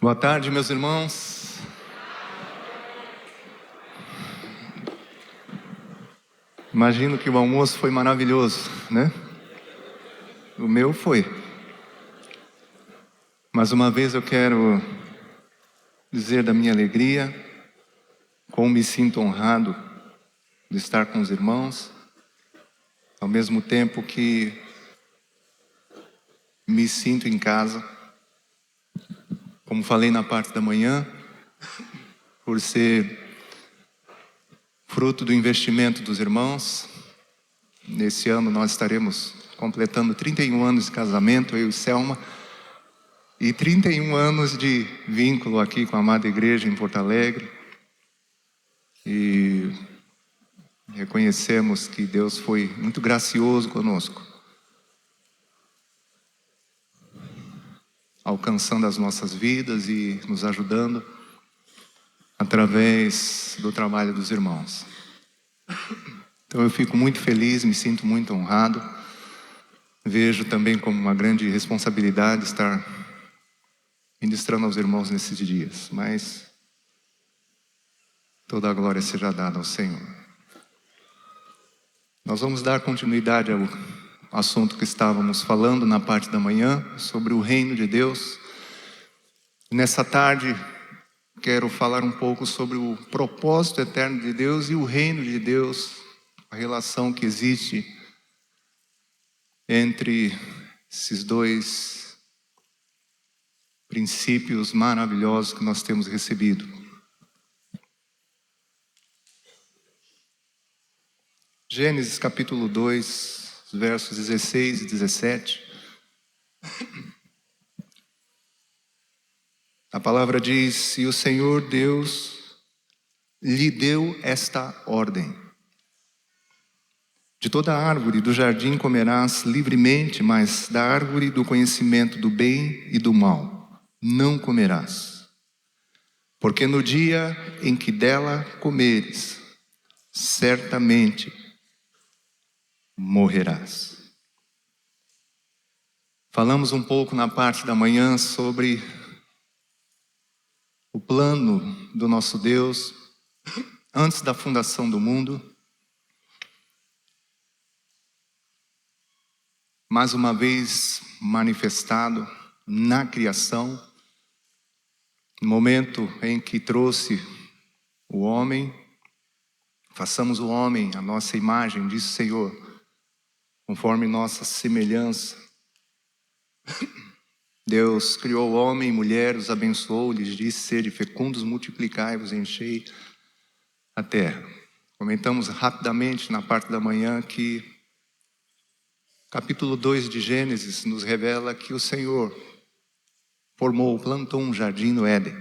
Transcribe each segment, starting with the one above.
Boa tarde, meus irmãos. Imagino que o almoço foi maravilhoso, né? O meu foi. Mais uma vez eu quero dizer da minha alegria, como me sinto honrado de estar com os irmãos, ao mesmo tempo que me sinto em casa, como falei na parte da manhã, por ser fruto do investimento dos irmãos. Nesse ano nós estaremos completando 31 anos de casamento, eu e Selma, e 31 anos de vínculo aqui com a amada igreja em Porto Alegre. E reconhecemos que Deus foi muito gracioso conosco, alcançando as nossas vidas e nos ajudando através do trabalho dos irmãos. Então eu fico muito feliz, me sinto muito honrado. Vejo também como uma grande responsabilidade estar ministrando aos irmãos nesses dias, mas toda a glória seja dada ao Senhor. Nós vamos dar continuidade ao assunto que estávamos falando na parte da manhã, sobre o reino de Deus. Nessa tarde, quero falar um pouco sobre o propósito eterno de Deus e o reino de Deus, a relação que existe entre esses dois princípios maravilhosos que nós temos recebido. Gênesis capítulo 2, versos 16 e 17. A palavra diz: e o Senhor Deus lhe deu esta ordem: de toda árvore do jardim comerás livremente, mas da árvore do conhecimento do bem e do mal não comerás. Porque no dia em que dela comeres, certamente morrerás. Falamos um pouco na parte da manhã sobre o plano do nosso Deus antes da fundação do mundo. Mais uma vez manifestado na criação, no momento em que trouxe o homem. Façamos o homem a nossa imagem, diz o Senhor, conforme nossa semelhança. Deus criou o homem e mulher, os abençoou, lhes disse: sede fecundos, multiplicai-vos, enchei a terra. Comentamos rapidamente na parte da manhã que capítulo 2 de Gênesis nos revela que o Senhor plantou um jardim no Éden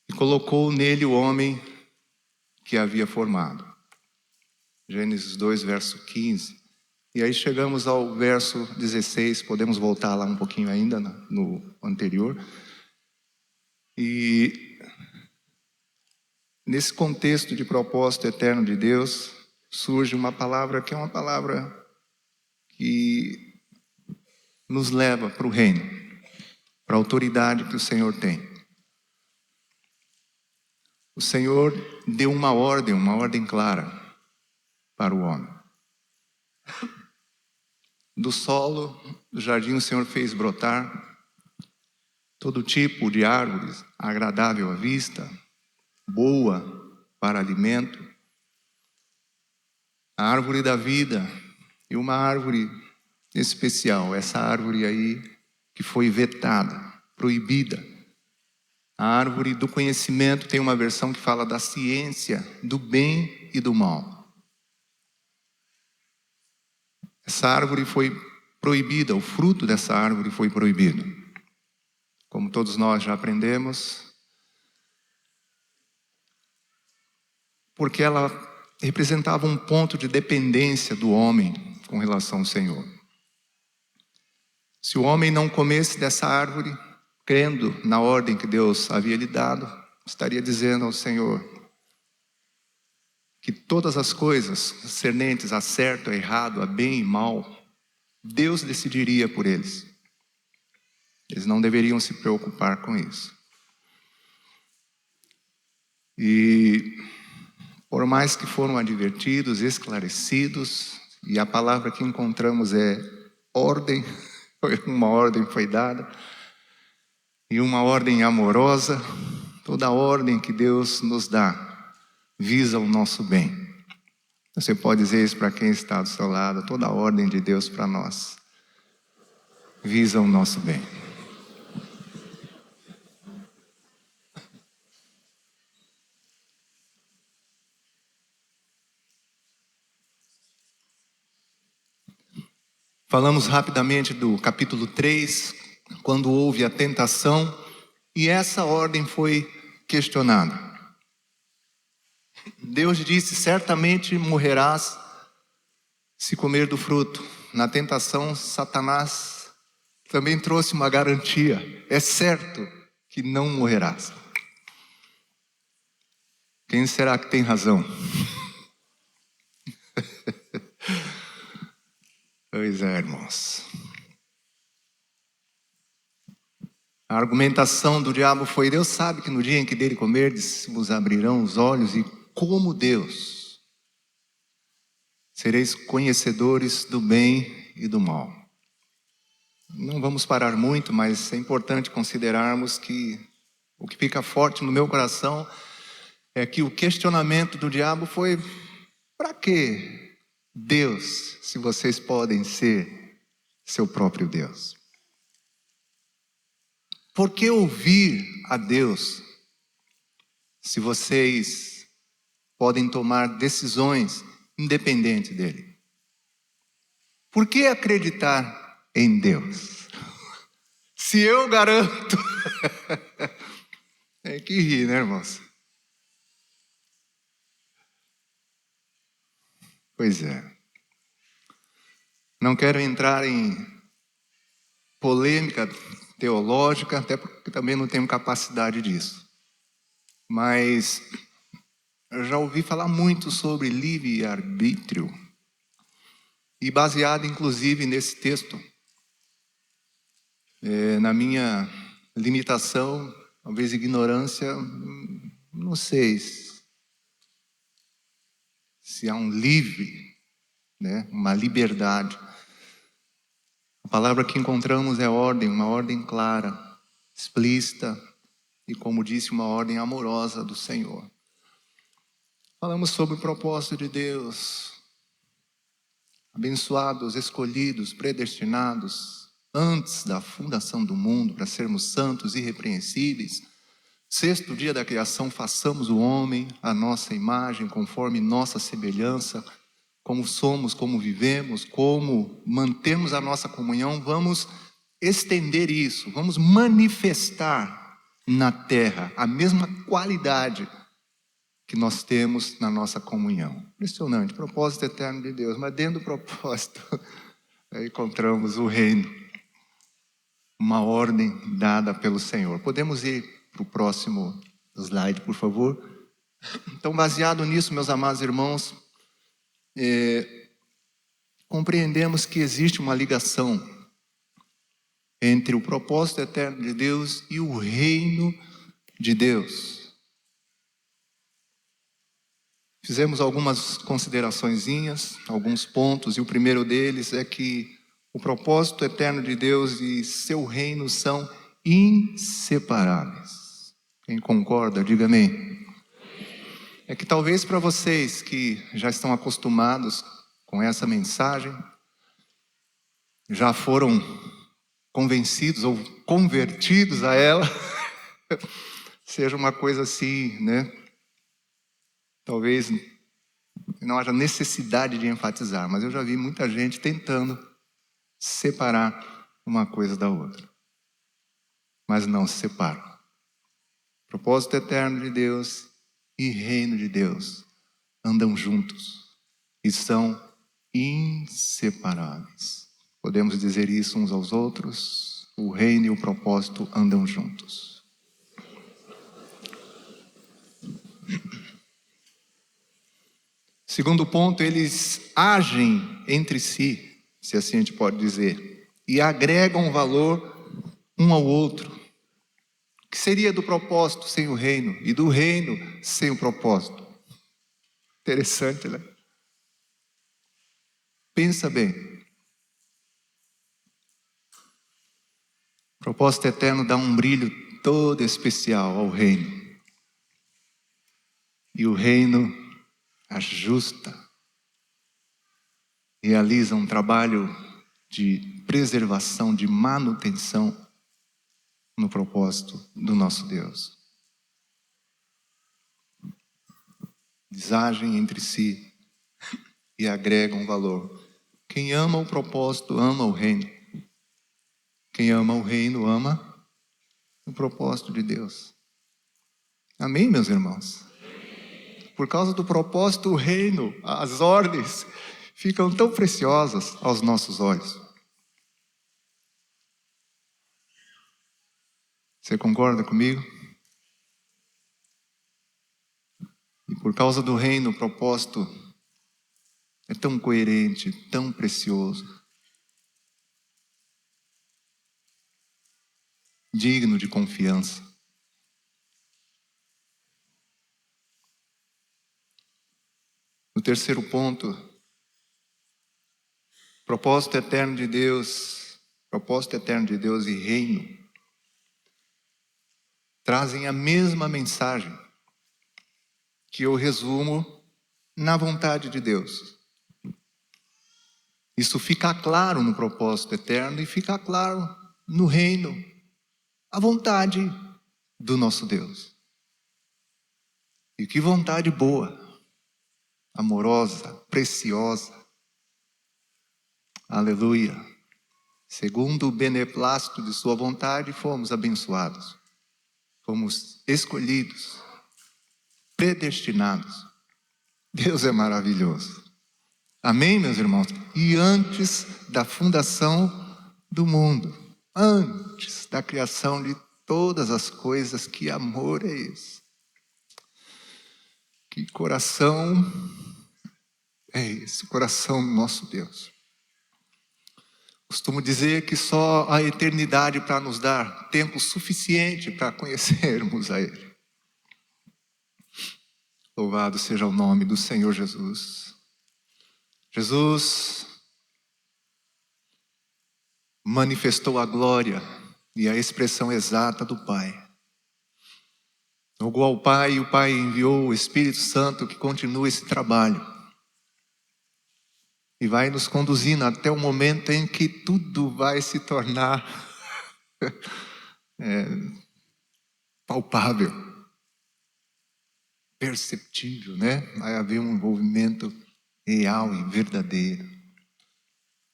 e colocou nele o homem que havia formado. Gênesis 2, verso 15. E aí chegamos ao verso 16, podemos voltar lá um pouquinho ainda no anterior. E nesse contexto de propósito eterno de Deus, surge uma palavra que é uma palavra que nos leva para o reino, para a autoridade que o Senhor tem. O Senhor deu uma ordem clara para o homem. Do solo do jardim o Senhor fez brotar todo tipo de árvores agradável à vista, boa para alimento, a árvore da vida e uma árvore especial, essa árvore aí que foi vetada, proibida. A árvore do conhecimento, tem uma versão que fala da ciência do bem e do mal. Essa árvore foi proibida, o fruto dessa árvore foi proibido. Como todos nós já aprendemos, porque ela representava um ponto de dependência do homem com relação ao Senhor. Se o homem não comesse dessa árvore, crendo na ordem que Deus havia lhe dado, estaria dizendo ao Senhor que todas as coisas concernentes a certo, a errado, a bem e mal, Deus decidiria por eles. Eles não deveriam se preocupar com isso. E por mais que foram advertidos, esclarecidos, e a palavra que encontramos é ordem, uma ordem foi dada, e uma ordem amorosa. Toda ordem que Deus nos dá visa o nosso bem. Você pode dizer isso para quem está do seu lado: toda ordem de Deus para nós visa o nosso bem. Falamos rapidamente do capítulo 3, quando houve a tentação, e essa ordem foi questionada. Deus disse: certamente morrerás se comer do fruto. Na tentação, Satanás também trouxe uma garantia: é certo que não morrerás. Quem será que tem razão? Pois é, irmãos. A argumentação do diabo foi: Deus sabe que no dia em que dele comerdes, vos abrirão os olhos, e como Deus, sereis conhecedores do bem e do mal. Não vamos parar muito, mas é importante considerarmos que o que fica forte no meu coração é que o questionamento do diabo foi: para que Deus, se vocês podem ser seu próprio Deus? Por que ouvir a Deus se vocês podem tomar decisões independentes dele? Por que acreditar em Deus se eu garanto? É que rir, né, irmãos? Pois é. Não quero entrar em polêmica teológica, até porque também não tenho capacidade disso. Mas eu já ouvi falar muito sobre livre-arbítrio, e baseado inclusive nesse texto, na minha limitação, talvez ignorância, não sei se há um livre, né, uma liberdade. A palavra que encontramos é ordem, uma ordem clara, explícita, e como disse, uma ordem amorosa do Senhor. Falamos sobre o propósito de Deus, abençoados, escolhidos, predestinados, antes da fundação do mundo, para sermos santos e irrepreensíveis. Sexto dia da criação, façamos o homem à nossa imagem, conforme nossa semelhança, como somos, como vivemos, como mantemos a nossa comunhão. Vamos estender isso, vamos manifestar na terra a mesma qualidade que nós temos na nossa comunhão. Impressionante, propósito eterno de Deus, mas dentro do propósito encontramos o reino, uma ordem dada pelo Senhor. Podemos ir para o próximo slide, por favor? Então, baseado nisso, meus amados irmãos, compreendemos que existe uma ligação entre o propósito eterno de Deus e o reino de Deus. Fizemos algumas consideraçõezinhas, alguns pontos, e o primeiro deles é que o propósito eterno de Deus e seu reino são inseparáveis. Quem concorda, diga amém. É que talvez para vocês que já estão acostumados com essa mensagem, já foram convencidos ou convertidos a ela, seja uma coisa assim, né? Talvez não haja necessidade de enfatizar, mas eu já vi muita gente tentando separar uma coisa da outra, mas não se separam. Propósito eterno de Deus e reino de Deus andam juntos e são inseparáveis. Podemos dizer isso uns aos outros: o reino e o propósito andam juntos. Segundo ponto, eles agem entre si, se assim a gente pode dizer, e agregam valor um ao outro. O que seria do propósito sem o reino? E do reino sem o propósito? Interessante, né? Pensa bem. O propósito eterno dá um brilho todo especial ao reino. E o reino ajusta, realiza um trabalho de preservação, de manutenção no propósito do nosso Deus. Eles agem entre si e agregam valor. Quem ama o propósito, ama o reino. Quem ama o reino, ama o propósito de Deus. Amém, meus irmãos? Por causa do propósito, o reino, as ordens, ficam tão preciosas aos nossos olhos. Você concorda comigo? E por causa do reino, o propósito é tão coerente, tão precioso, digno de confiança. No terceiro ponto, propósito eterno de Deus e reino trazem a mesma mensagem, que eu resumo na vontade de Deus. Isso fica claro no propósito eterno e fica claro no reino, a vontade do nosso Deus. E que vontade boa, amorosa, preciosa. Aleluia. Segundo o beneplácito de sua vontade, fomos abençoados. Fomos escolhidos, predestinados. Deus é maravilhoso. Amém, meus irmãos? E antes da fundação do mundo, antes da criação de todas as coisas, que amor é esse? Que coração é esse? Coração do nosso Deus. Costumo dizer que só a eternidade para nos dar tempo suficiente para conhecermos a Ele. Louvado seja o nome do Senhor Jesus. Jesus manifestou a glória e a expressão exata do Pai. Rogou ao Pai e o Pai enviou o Espírito Santo que continua esse trabalho. E vai nos conduzindo até o momento em que tudo vai se tornar palpável, perceptível, né? Vai haver um envolvimento real e verdadeiro.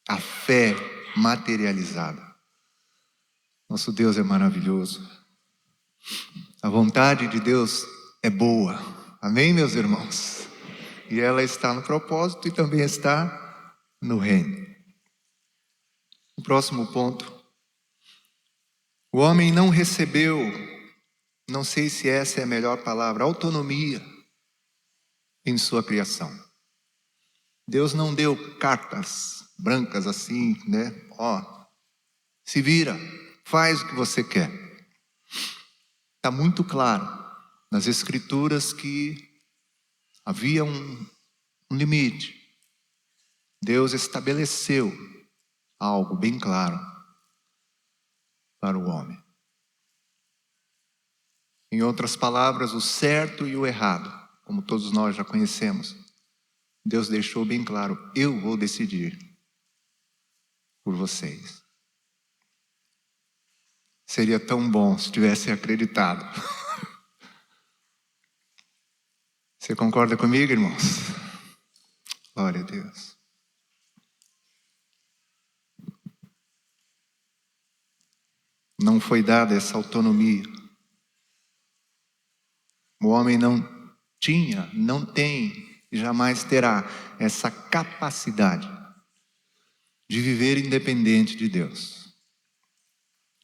A fé materializada. Nosso Deus é maravilhoso. A vontade de Deus é boa. Amém, meus irmãos? E ela está no propósito e também está no reino. O próximo ponto. O homem não recebeu, não sei se essa é a melhor palavra, autonomia em sua criação. Deus não deu cartas brancas assim, né? Se vira, faz o que você quer. Está muito claro nas Escrituras que havia um limite. Deus estabeleceu algo bem claro para o homem. Em outras palavras, o certo e o errado, como todos nós já conhecemos, Deus deixou bem claro: eu vou decidir por vocês. Seria tão bom se tivessem acreditado. Você concorda comigo, irmãos? Glória a Deus. Não foi dada essa autonomia. O homem não tinha, não tem e jamais terá essa capacidade de viver independente de Deus,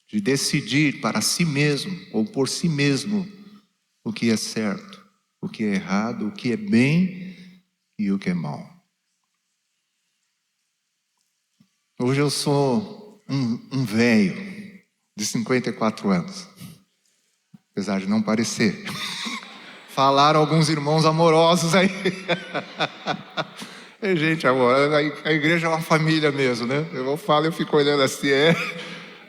de decidir para si mesmo ou por si mesmo o que é certo, o que é errado, o que é bem e o que é mal. Hoje eu sou um velho, de 54 anos. Apesar de não parecer. Falaram alguns irmãos amorosos aí. Gente, amor, a igreja é uma família mesmo, né? Eu falo, eu fico olhando assim,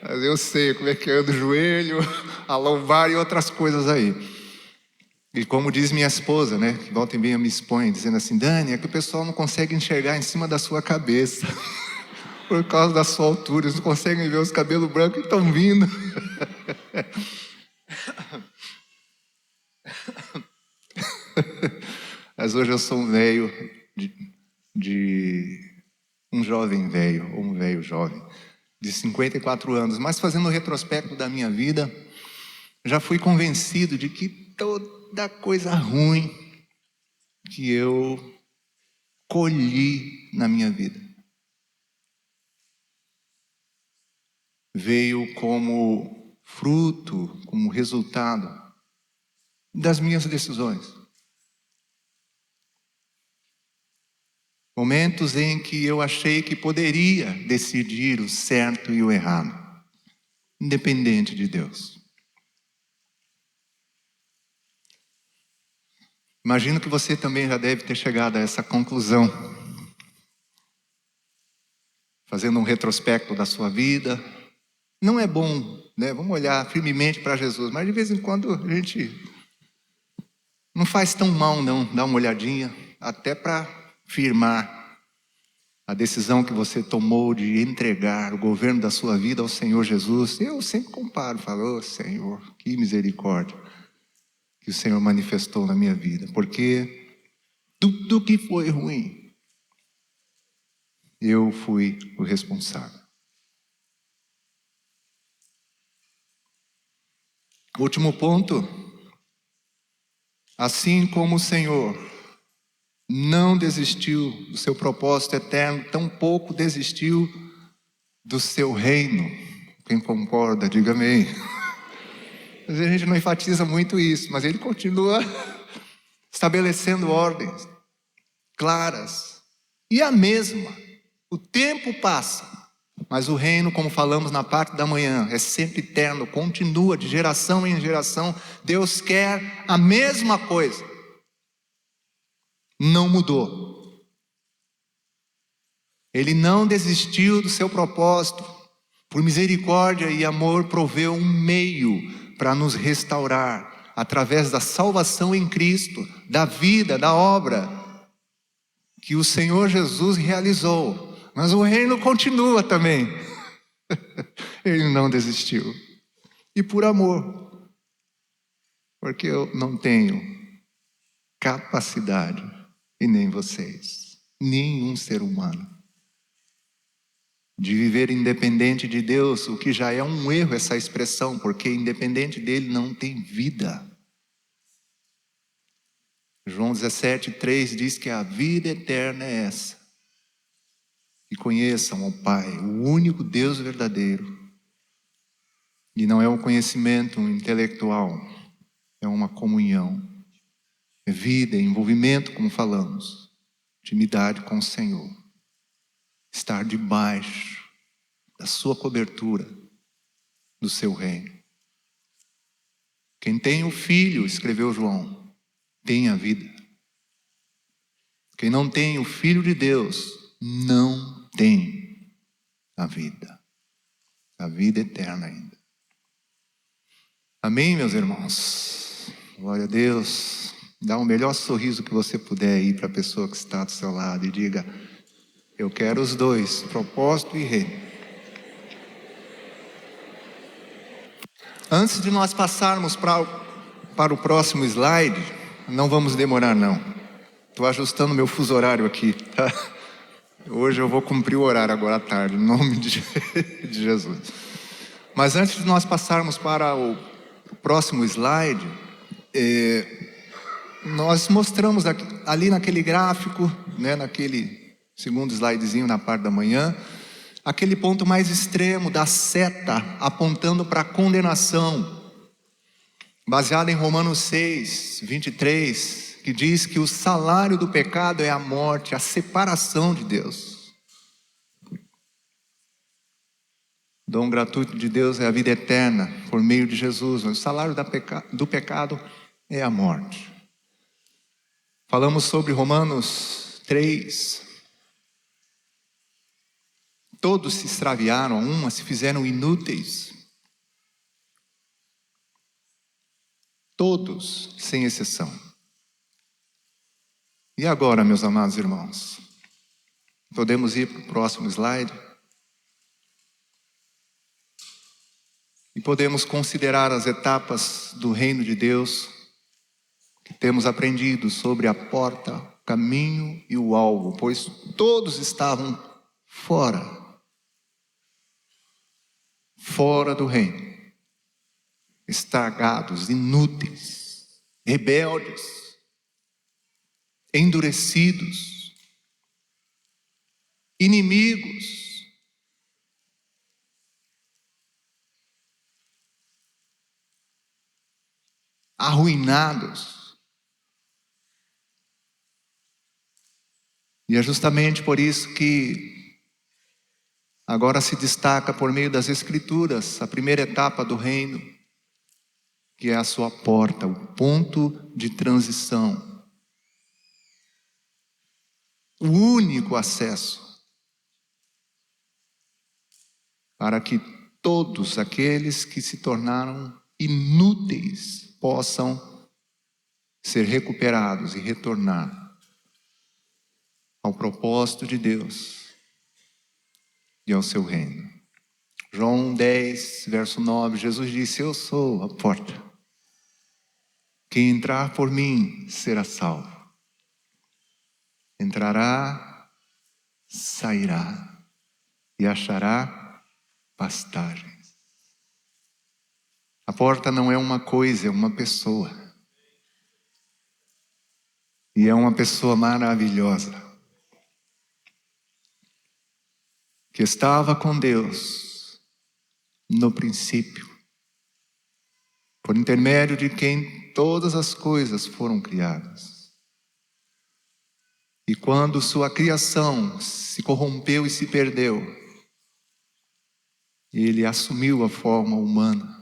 mas eu sei como é que anda o joelho, a lombar e outras coisas aí. E como diz minha esposa, né? Que volta e meia me expõe, dizendo assim, Dani, é que o pessoal não consegue enxergar em cima da sua cabeça. Por causa da sua altura, eles não conseguem ver os cabelos brancos que estão vindo. Mas hoje eu sou um velho um jovem velho, ou um velho jovem, de 54 anos. Mas fazendo o retrospecto da minha vida, já fui convencido de que toda coisa ruim que eu colhi na minha vida veio como fruto, como resultado das minhas decisões. Momentos em que eu achei que poderia decidir o certo e o errado, independente de Deus. Imagino que você também já deve ter chegado a essa conclusão, fazendo um retrospecto da sua vida. Não é bom, né? Vamos olhar firmemente para Jesus, mas de vez em quando a gente não faz tão mal não, dá uma olhadinha, até para firmar a decisão que você tomou de entregar o governo da sua vida ao Senhor Jesus. Eu sempre comparo, falo, Senhor, que misericórdia que o Senhor manifestou na minha vida, porque tudo que foi ruim, eu fui o responsável. Último ponto, assim como o Senhor não desistiu do seu propósito eterno, tampouco desistiu do seu reino. Quem concorda, diga amém. Mas a gente não enfatiza muito isso, mas ele continua estabelecendo ordens claras. E a mesma, o tempo passa, mas o reino, como falamos na parte da manhã, é sempre eterno, continua de geração em geração. Deus quer a mesma coisa. Não mudou. Ele não desistiu do seu propósito. Por misericórdia e amor, proveu um meio para nos restaurar, através da salvação em Cristo, da vida, da obra que o Senhor Jesus realizou. Mas o reino continua também. Ele não desistiu. E por amor, porque eu não tenho capacidade, e nem vocês, nenhum ser humano, de viver independente de Deus, o que já é um erro essa expressão, porque independente dele não tem vida. João 17:3 diz que a vida eterna é essa, que conheçam o Pai, o único Deus verdadeiro. E não é um conhecimento intelectual, é uma comunhão, é vida, é envolvimento, como falamos, intimidade com o Senhor, estar debaixo da sua cobertura, do seu reino. Quem tem o Filho, escreveu João, tem a vida. Quem não tem o Filho de Deus, não tem a vida eterna ainda. Amém, meus irmãos? Glória a Deus. Dá o melhor sorriso que você puder aí para a pessoa que está do seu lado e diga, eu quero os dois, propósito e reino. Antes de nós passarmos para o próximo slide, não vamos demorar não. Estou ajustando meu fuso horário aqui, tá? Hoje eu vou cumprir o horário agora à tarde, em nome de Jesus. Mas antes de nós passarmos para o próximo slide, nós mostramos ali naquele gráfico, né, naquele segundo slidezinho na parte da manhã, aquele ponto mais extremo da seta apontando para a condenação, baseado em Romanos 6:23, que diz que o salário do pecado é a morte, a separação de Deus. O dom gratuito de Deus é a vida eterna por meio de Jesus. O salário do pecado é a morte. Falamos sobre Romanos 3. Todos se extraviaram, umas se fizeram inúteis. Todos, sem exceção. E agora, meus amados irmãos? Podemos ir para o próximo slide? E podemos considerar as etapas do reino de Deus que temos aprendido sobre a porta, o caminho e o alvo, pois todos estavam fora do reino, estragados, inúteis, rebeldes, endurecidos, inimigos, arruinados. E é justamente por isso que agora se destaca por meio das Escrituras a primeira etapa do reino, que é a sua porta, o ponto de transição. O único acesso para que todos aqueles que se tornaram inúteis possam ser recuperados e retornar ao propósito de Deus e ao seu reino. João 10, verso 9, Jesus disse: eu sou a porta. Quem entrar por mim será salvo. Entrará, sairá e achará pastagens. A porta não é uma coisa, é uma pessoa. E é uma pessoa maravilhosa, que estava com Deus no princípio, por intermédio de quem todas as coisas foram criadas. E quando sua criação se corrompeu e se perdeu, ele assumiu a forma humana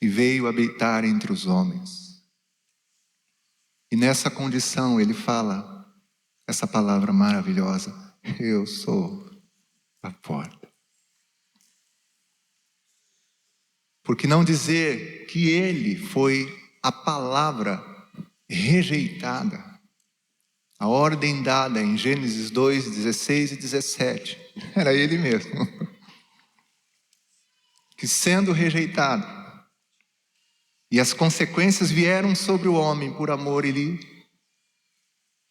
e veio habitar entre os homens. E nessa condição ele fala essa palavra maravilhosa: eu sou a porta. Por que não dizer que ele foi a palavra rejeitada, a ordem dada em Gênesis 2, 16 e 17? Era ele mesmo. Que sendo rejeitado, e as consequências vieram sobre o homem por amor,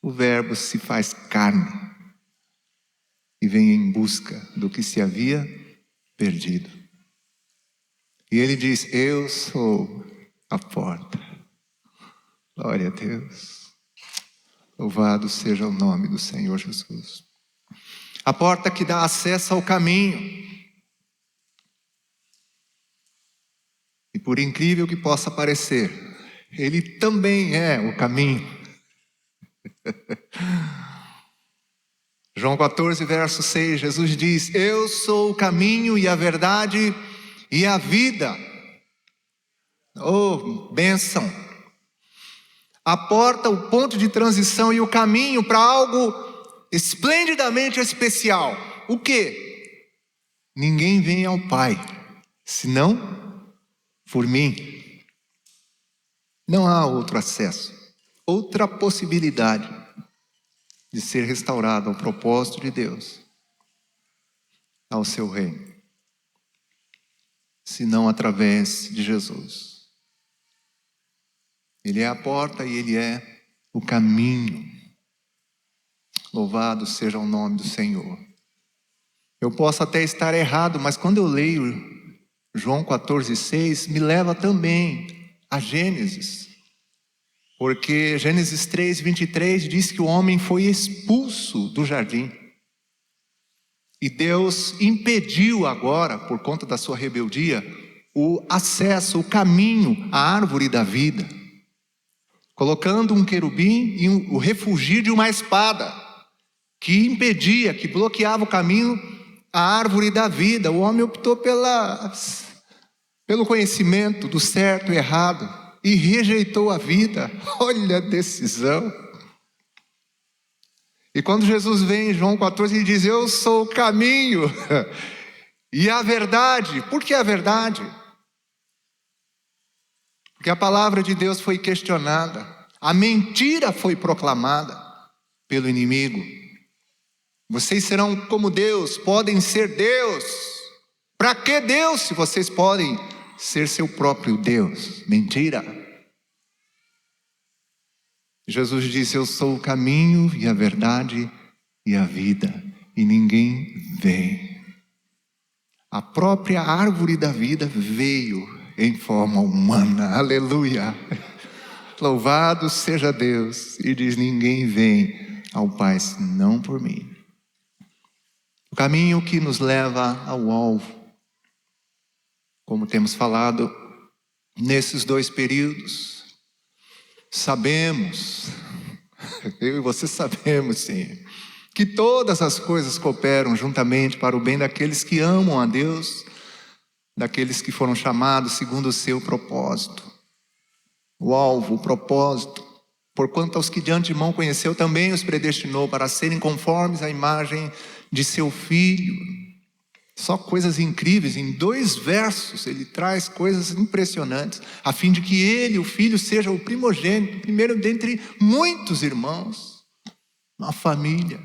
o verbo se faz carne e vem em busca do que se havia perdido. E ele diz: eu sou a porta. Glória a Deus. Louvado seja o nome do Senhor Jesus. A porta que dá acesso ao caminho. E por incrível que possa parecer, ele também é o caminho. João 14, verso 6, Jesus diz: eu sou o caminho e a verdade e a vida. Oh, bênção! A porta, o ponto de transição e o caminho para algo esplendidamente especial. O quê? Ninguém vem ao Pai, senão por mim. Não há outro acesso, outra possibilidade de ser restaurado ao propósito de Deus, ao seu reino, senão através de Jesus. Ele é a porta e ele é o caminho. Louvado seja o nome do Senhor. Eu posso até estar errado, mas quando eu leio João 14,6, me leva também a Gênesis. Porque Gênesis 3, 23 diz que o homem foi expulso do jardim. E Deus impediu agora, por conta da sua rebeldia, o acesso, o caminho à árvore da vida, colocando um querubim e o refugio de uma espada, que impedia, que bloqueava o caminho a árvore da vida. O homem optou pelo conhecimento do certo e errado e rejeitou a vida. Olha a decisão. E quando Jesus vem em João 14, ele diz: eu sou o caminho e a verdade. Por que a verdade? Porque a palavra de Deus foi questionada, a mentira foi proclamada pelo inimigo. Vocês serão como Deus, podem ser Deus. Para que Deus, se vocês podem ser seu próprio Deus? Mentira. Jesus disse: eu sou o caminho e a verdade e a vida, e ninguém vem. A própria árvore da vida veio em forma humana. Aleluia. Louvado seja Deus. E diz: ninguém vem ao Pai senão por mim. O caminho que nos leva ao alvo, como temos falado nesses 2 períodos, sabemos, eu e você sabemos sim, que todas as coisas cooperam juntamente para o bem daqueles que amam a Deus, daqueles que foram chamados segundo o seu propósito. O alvo, o propósito: porquanto aos que de antemão conheceu também os predestinou para serem conformes à imagem de seu Filho. Só coisas incríveis. Em 2 versos ele traz coisas impressionantes, a fim de que ele, o Filho, seja o primogênito, o primeiro dentre muitos irmãos, uma família.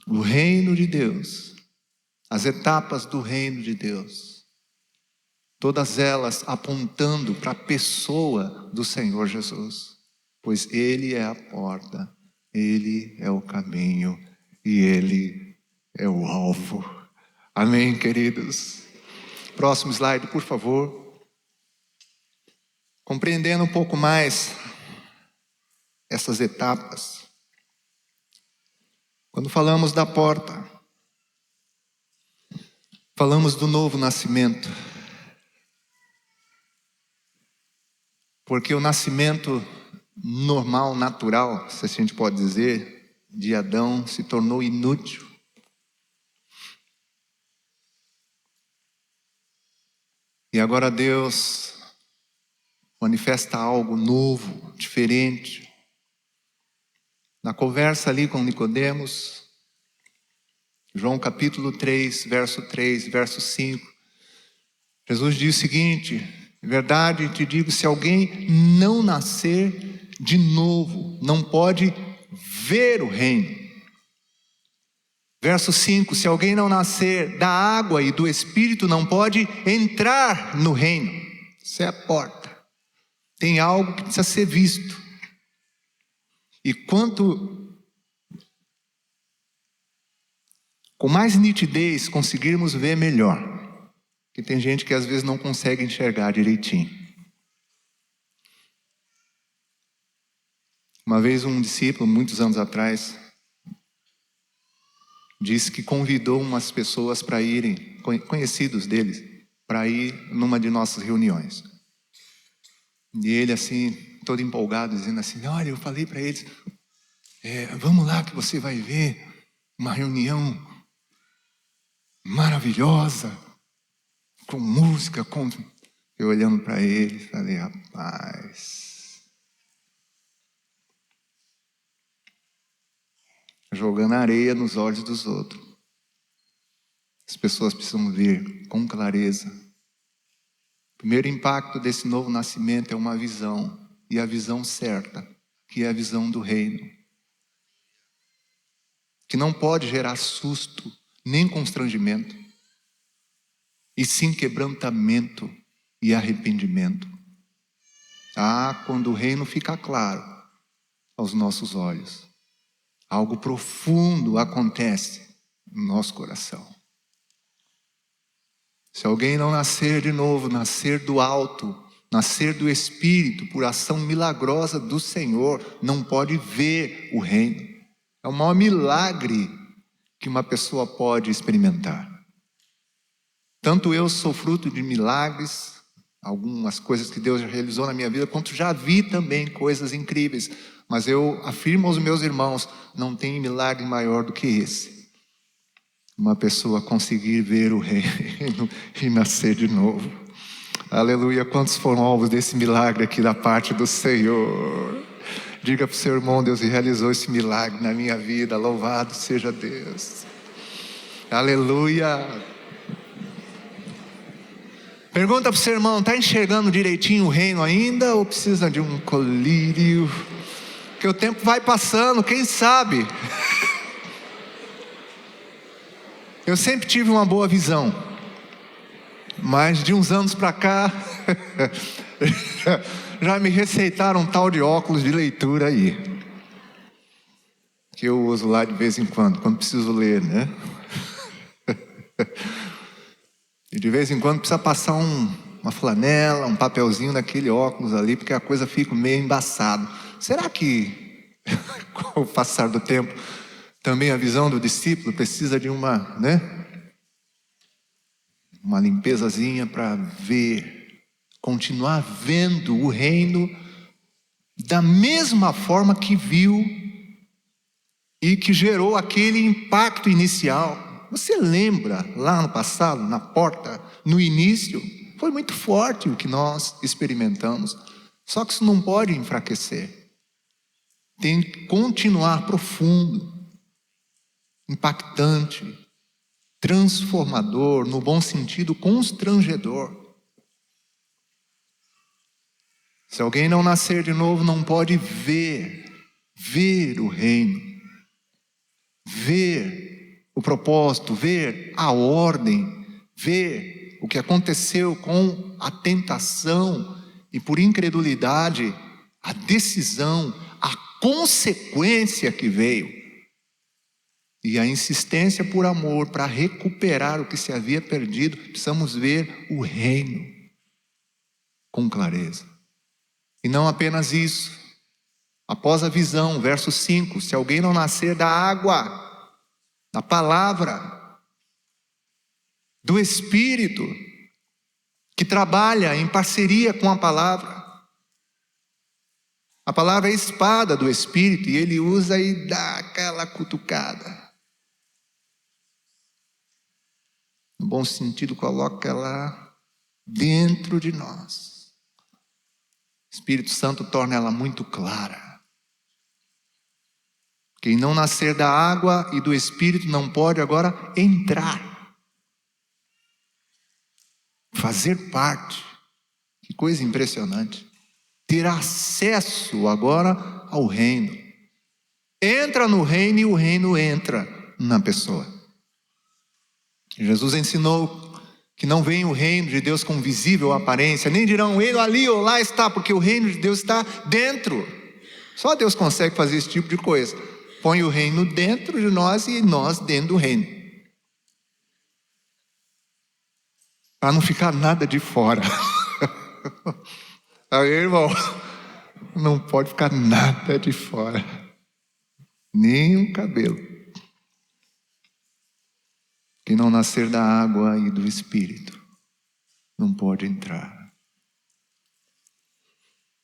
O reino de Deus, as etapas do reino de Deus, todas elas apontando para a pessoa do Senhor Jesus, pois Ele é a porta, Ele é o caminho e Ele é o alvo. Amém, queridos? Próximo slide, por favor. Compreendendo um pouco mais essas etapas, quando falamos da porta, falamos do novo nascimento. Porque o nascimento normal, natural, se a gente pode dizer, de Adão se tornou inútil. E agora Deus manifesta algo novo, diferente. Na conversa ali com Nicodemos, João capítulo 3, verso 3, verso 5, Jesus diz o seguinte: em verdade te digo, se alguém não nascer de novo, não pode ver o reino. Verso 5, se alguém não nascer da água e do Espírito, não pode entrar no reino. Isso é a porta. Tem algo que precisa ser visto. E quanto com mais nitidez conseguirmos ver, melhor. Porque tem gente que às vezes não consegue enxergar direitinho. Uma vez um discípulo, muitos anos atrás, disse que convidou umas pessoas para irem, conhecidos deles, para ir numa de nossas reuniões. E ele assim, todo empolgado, dizendo assim: olha, eu falei para eles, vamos lá que você vai ver uma reunião maravilhosa, com música, com... Eu olhando para ele, falei: rapaz, jogando areia nos olhos dos outros. As pessoas precisam ver com clareza. O primeiro impacto desse novo nascimento é uma visão, e a visão certa, que é a visão do reino, que não pode gerar susto, nem constrangimento, e sim quebrantamento e arrependimento. Quando o reino fica claro aos nossos olhos, algo profundo acontece no nosso coração. Se alguém não nascer de novo, nascer do alto, nascer do Espírito, por ação milagrosa do Senhor, não pode ver o reino. É o maior milagre que uma pessoa pode experimentar. Tanto eu sou fruto de milagres, algumas coisas que Deus já realizou na minha vida, quanto já vi também coisas incríveis. Mas eu afirmo aos meus irmãos, não tem milagre maior do que esse. uma pessoa conseguir ver o reino e nascer de novo. Aleluia, quantos foram alvos desse milagre aqui da parte do Senhor? Diga para o seu irmão: Deus realizou esse milagre na minha vida, louvado seja Deus. Aleluia. Pergunta para o seu irmão: está enxergando direitinho o reino ainda ou precisa de um colírio? Porque o tempo vai passando, quem sabe? Eu sempre tive uma boa visão, mas de uns anos para cá já me receitaram um tal de óculos de leitura aí, que eu uso lá de vez em quando preciso ler, né? E de vez em quando precisa passar uma flanela, um papelzinho naquele óculos ali, porque a coisa fica meio embaçada. Será que com o passar do tempo também a visão do discípulo precisa de uma limpezazinha para ver, continuar vendo o reino da mesma forma que viu e que gerou aquele impacto inicial? Você lembra lá no passado, na porta, no início, foi muito forte o que nós experimentamos, só que isso não pode enfraquecer, tem que continuar profundo, impactante, transformador, no bom sentido, constrangedor. Se alguém não nascer de novo, não pode ver o reino, ver o propósito, ver a ordem, ver o que aconteceu com a tentação e, por incredulidade, a decisão, a consequência que veio. E a insistência por amor para recuperar o que se havia perdido. Precisamos ver o reino com clareza. E não apenas isso. Após a visão, verso 5: se alguém não nascer da água, da palavra, do Espírito, que trabalha em parceria com a palavra. A palavra é a espada do Espírito, e ele usa e dá aquela cutucada. No bom sentido, coloca ela dentro de nós. O Espírito Santo torna ela muito clara. Quem não nascer da água e do Espírito não pode agora entrar, fazer parte. Que coisa impressionante. Ter acesso agora ao reino. Entra no reino e o reino entra na pessoa. Jesus ensinou que não vem o reino de Deus com visível aparência, nem dirão ele ali ou lá está, porque o reino de Deus está dentro. Só Deus consegue fazer esse tipo de coisa. Põe o reino dentro de nós e nós dentro do reino. Para não ficar nada de fora. Aí, irmão, não pode ficar nada de fora. Nem um cabelo. Quem não nascer da água e do Espírito não pode entrar.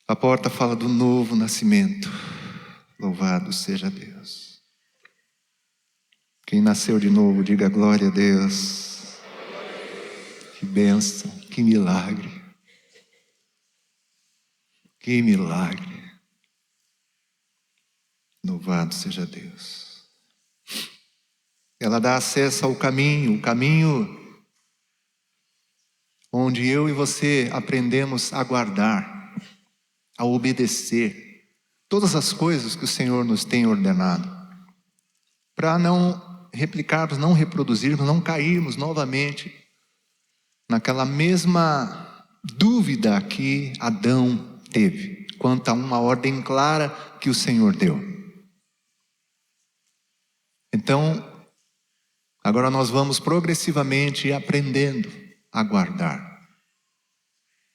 A porta fala do novo nascimento. Louvado seja Deus. Quem nasceu de novo, diga glória a Deus. Que bênção, que milagre. Que milagre. Louvado seja Deus. Ela dá acesso ao caminho, o caminho onde eu e você aprendemos a guardar, a obedecer todas as coisas que o Senhor nos tem ordenado, para não replicarmos, não reproduzirmos, não cairmos novamente naquela mesma dúvida que Adão teve, quanto a uma ordem clara que o Senhor deu. Então, agora nós vamos progressivamente aprendendo a guardar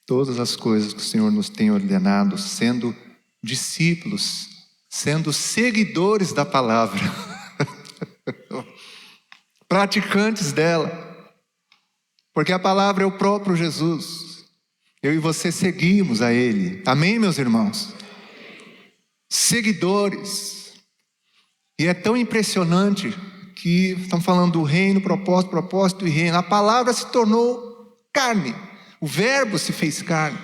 todas as coisas que o Senhor nos tem ordenado, sendo discípulos, sendo seguidores da palavra, praticantes dela, porque a palavra é o próprio Jesus. Eu e você seguimos a Ele. Amém, meus irmãos? Seguidores. E é tão impressionante que estamos falando do reino, propósito e reino. A palavra se tornou carne, o verbo se fez carne.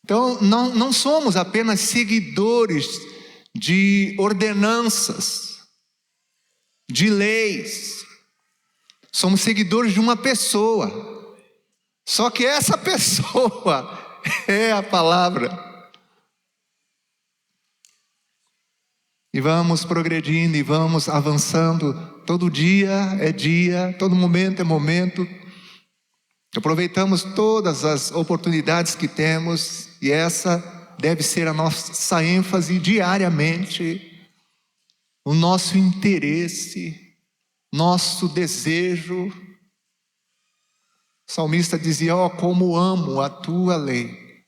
Então não somos apenas seguidores de ordenanças, de leis. Somos seguidores de uma pessoa. Só que essa pessoa é a palavra. E vamos progredindo e vamos avançando. Todo dia é dia, todo momento é momento. Aproveitamos todas as oportunidades que temos. E essa deve ser a nossa ênfase diariamente. O nosso interesse, nosso desejo. O salmista dizia: ó, como amo a tua lei.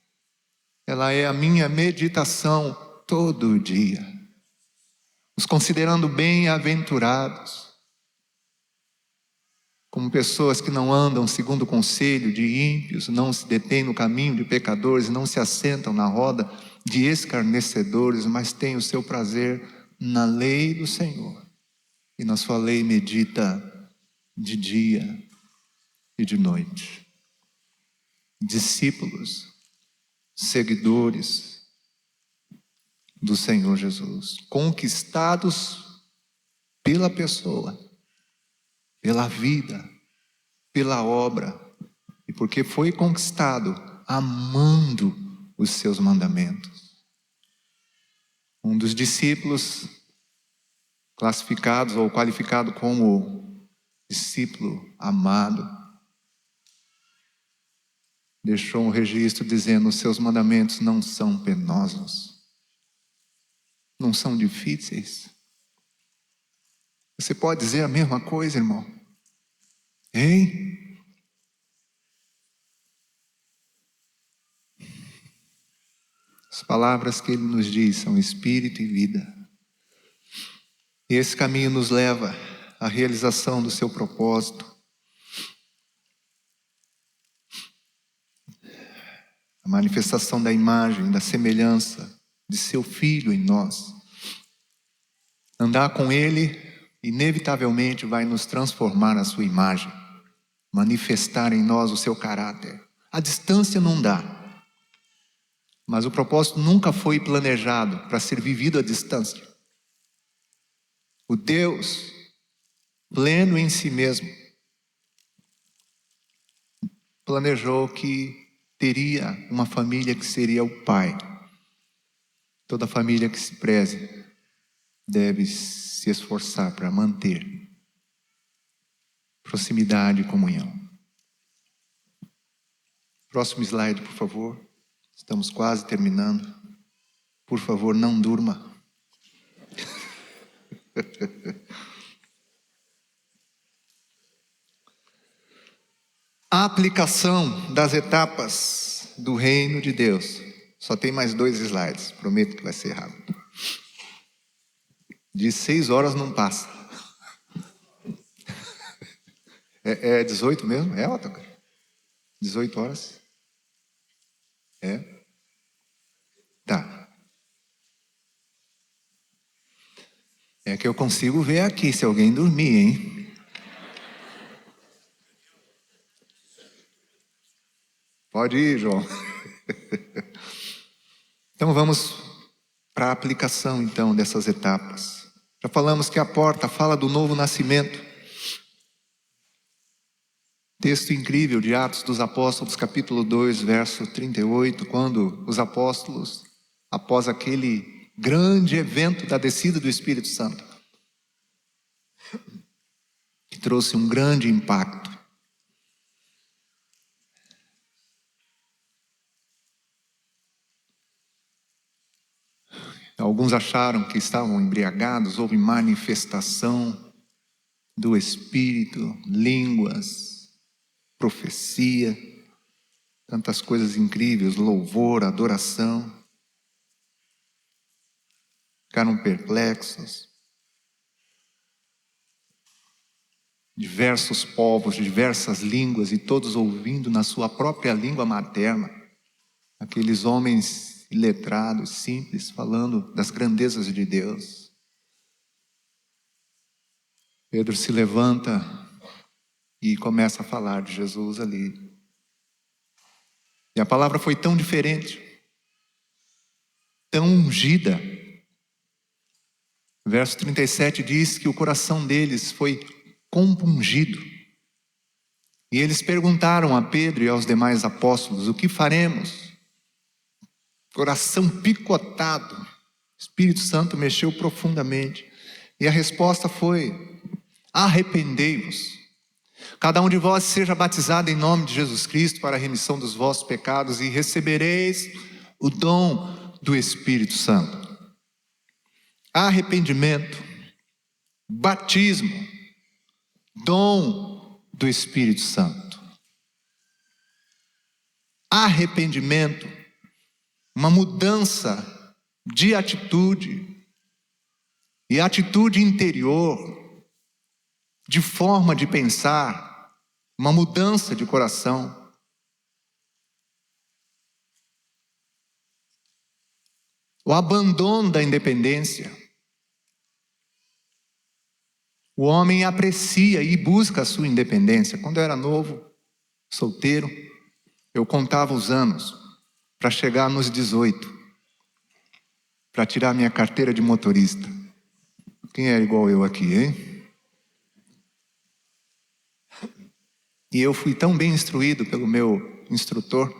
Ela é a minha meditação todo dia. Nos considerando bem-aventurados, como pessoas que não andam segundo o conselho de ímpios, não se detêm no caminho de pecadores, não se assentam na roda de escarnecedores, mas têm o seu prazer na lei do Senhor. E na sua lei medita de dia e de noite. Discípulos, seguidores do Senhor Jesus, conquistados pela pessoa, pela vida, pela obra, e porque foi conquistado amando os seus mandamentos. Um dos discípulos classificados ou qualificado como discípulo amado, deixou um registro dizendo: os seus mandamentos não são penosos, não são difíceis. Você pode dizer a mesma coisa, irmão? Hein? As palavras que ele nos diz são espírito e vida. E esse caminho nos leva à realização do seu propósito. A manifestação da imagem, da semelhança de seu Filho em nós. Andar com Ele inevitavelmente vai nos transformar a sua imagem, manifestar em nós o seu caráter. A distância não dá, mas o propósito nunca foi planejado para ser vivido à distância. O Deus pleno em si mesmo planejou que teria uma família que seria o Pai. Toda família que se preze deve se esforçar para manter proximidade e comunhão. Próximo slide, por favor. Estamos quase terminando. Por favor, não durma. A aplicação das etapas do reino de Deus. Só tem mais 2 slides. Prometo que vai ser rápido. De 6 horas não passa. É 18 mesmo? É, Otto? 18 horas? É? Tá. É que eu consigo ver aqui se alguém dormir, hein? Pode ir, João. Então vamos para a aplicação então dessas etapas. Já falamos que a porta fala do novo nascimento. Texto incrível de Atos dos Apóstolos, capítulo 2, verso 38, quando os apóstolos, após aquele grande evento da descida do Espírito Santo, que trouxe um grande impacto, alguns acharam que estavam embriagados, houve manifestação do Espírito, línguas, profecia, tantas coisas incríveis, louvor, adoração. Ficaram perplexos. Diversos povos, diversas línguas, e todos ouvindo na sua própria língua materna. Aqueles homens iletrados, simples, falando das grandezas de Deus. Pedro se levanta e começa a falar de Jesus ali. E a palavra foi tão diferente, tão ungida. O verso 37 diz que o coração deles foi compungido. E eles perguntaram a Pedro e aos demais apóstolos: o que faremos? Coração picotado. O Espírito Santo mexeu profundamente. E a resposta foi: arrependei-vos. Cada um de vós seja batizado em nome de Jesus Cristo para a remissão dos vossos pecados e recebereis o dom do Espírito Santo. Arrependimento, batismo, dom do Espírito Santo. Arrependimento, uma mudança de atitude e atitude interior, de forma de pensar, uma mudança de coração. O abandono da independência. O homem aprecia e busca a sua independência. Quando eu era novo, solteiro, eu contava os anos para chegar nos 18, para tirar minha carteira de motorista. Quem era igual eu aqui, hein? E eu fui tão bem instruído pelo meu instrutor,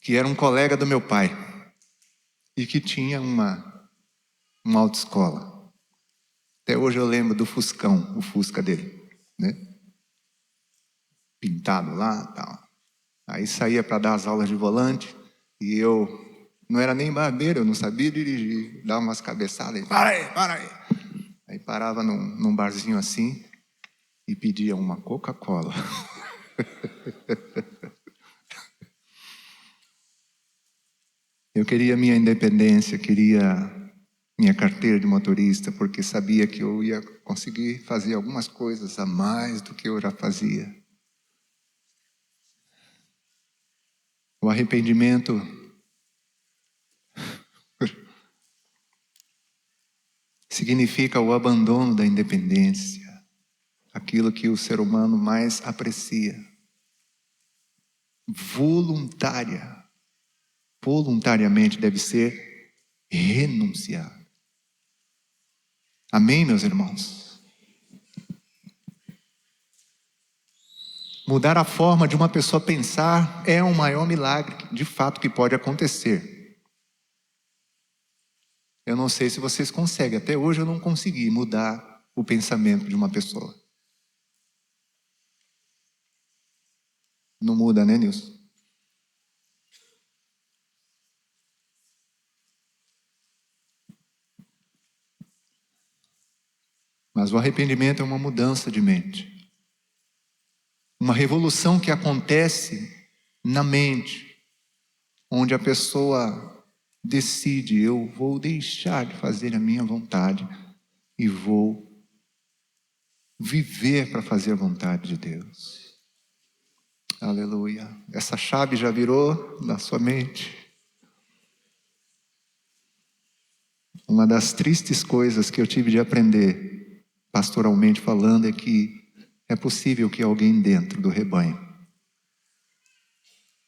que era um colega do meu pai, e que tinha uma autoescola. Até hoje eu lembro do Fuscão, o Fusca dele, né? Pintado lá, tal. Aí saía para dar as aulas de volante, e eu não era nem barbeiro, eu não sabia dirigir, dava umas cabeçadas, e, para aí. Aí parava num barzinho assim, e pedia uma Coca-Cola. Eu queria minha independência, queria minha carteira de motorista, porque sabia que eu ia conseguir fazer algumas coisas a mais do que eu já fazia. O arrependimento significa o abandono da independência, aquilo que o ser humano mais aprecia. Voluntariamente deve ser renunciar. Amém, meus irmãos? Mudar a forma de uma pessoa pensar é o maior milagre, de fato, que pode acontecer. Eu não sei se vocês conseguem, até hoje eu não consegui mudar o pensamento de uma pessoa. Não muda, né, Nilson? Mas o arrependimento é uma mudança de mente. Uma revolução que acontece na mente, onde a pessoa decide: eu vou deixar de fazer a minha vontade e vou viver para fazer a vontade de Deus. Aleluia. Essa chave já virou na sua mente. Uma das tristes coisas que eu tive de aprender, pastoralmente falando, é que é possível que alguém dentro do rebanho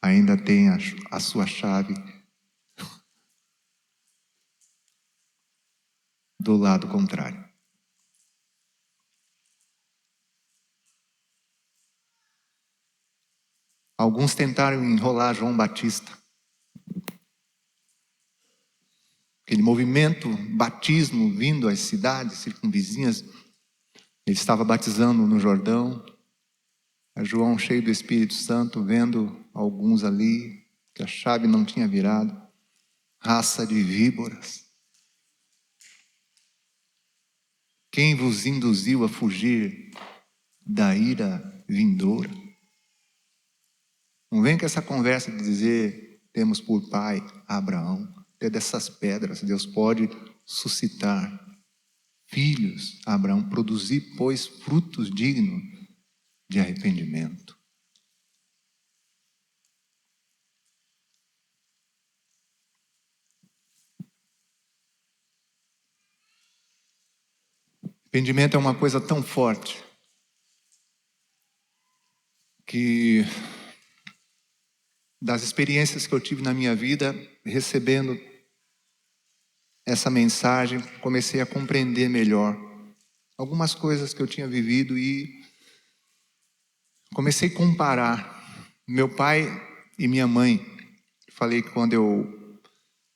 ainda tenha a sua chave do lado contrário. Alguns tentaram enrolar João Batista. Aquele movimento, batismo vindo às cidades circunvizinhas. Ele estava batizando no Jordão. A João, cheio do Espírito Santo, vendo alguns ali, que a chave não tinha virado. Raça de víboras. Quem vos induziu a fugir da ira vindoura? Não vem com essa conversa de dizer: temos por pai Abraão. Até dessas pedras Deus pode suscitar filhos a Abraão. Produzir, pois, frutos dignos de arrependimento. Arrependimento é uma coisa tão forte que, das experiências que eu tive na minha vida, recebendo essa mensagem, comecei a compreender melhor algumas coisas que eu tinha vivido e comecei a comparar meu pai e minha mãe. Falei que quando eu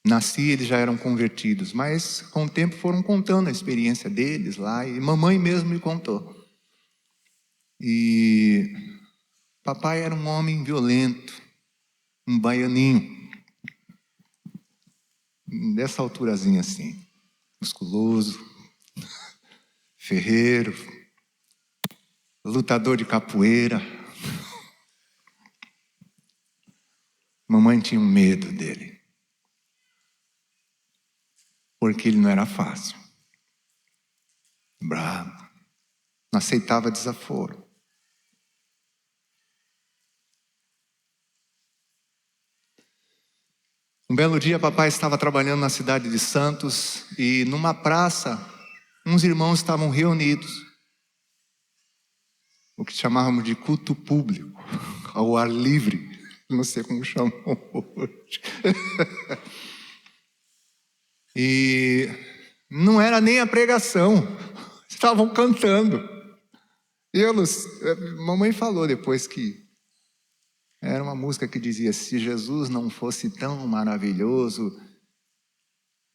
nasci eles já eram convertidos, mas com o tempo foram contando a experiência deles lá, e mamãe mesmo me contou. E papai era um homem violento, um baianinho, dessa alturazinha assim, musculoso, ferreiro, lutador de capoeira. Mamãe tinha um medo dele, porque ele não era fácil, bravo, não aceitava desaforo. Um belo dia, papai estava trabalhando na cidade de Santos e numa praça, uns irmãos estavam reunidos, o que chamávamos de culto público, ao ar livre, não sei como chamam hoje. E não era nem a pregação, estavam cantando. Mamãe falou depois que era uma música que dizia: se Jesus não fosse tão maravilhoso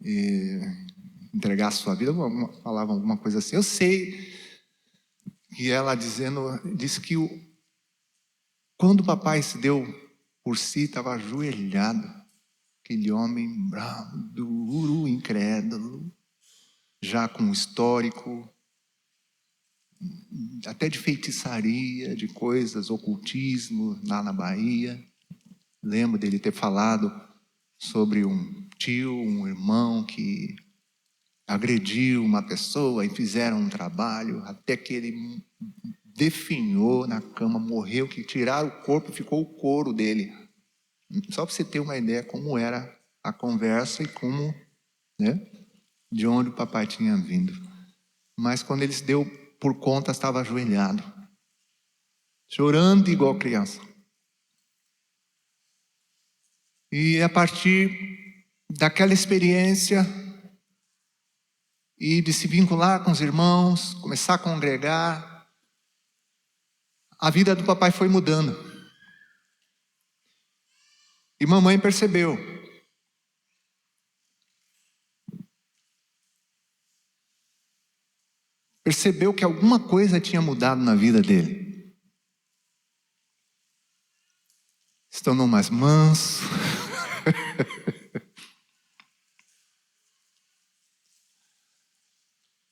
e entregar a sua vida, falava alguma coisa assim. Eu sei que ela disse que quando o papai se deu por si, estava ajoelhado, aquele homem bravo, duro, incrédulo, já com histórico, até de feitiçaria, de coisas, ocultismo, lá na Bahia. Lembro dele ter falado sobre um tio, um irmão que agrediu uma pessoa e fizeram um trabalho, até que ele definhou na cama, morreu, que tiraram o corpo, ficou o couro dele. Só para você ter uma ideia como era a conversa e como, né, de onde o papai tinha vindo. Mas quando ele se deu por conta, estava ajoelhado, chorando igual criança. E a partir daquela experiência e de se vincular com os irmãos, começar a congregar, a vida do papai foi mudando. E mamãe percebeu. Percebeu que alguma coisa tinha mudado na vida dele. Se tornou mais manso.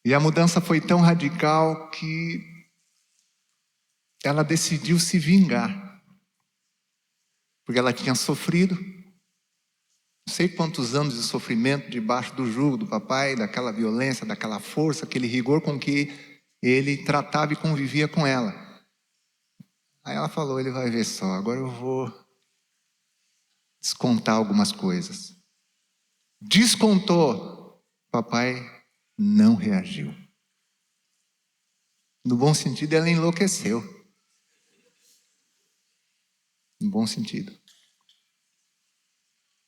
E a mudança foi tão radical que ela decidiu se vingar. Porque ela tinha sofrido não sei quantos anos de sofrimento debaixo do jugo do papai, daquela violência, daquela força, aquele rigor com que ele tratava e convivia com ela. Aí ela falou: ele vai ver só, agora eu vou descontar algumas coisas. Descontou. Papai não reagiu. No bom sentido, ela enlouqueceu. No bom sentido.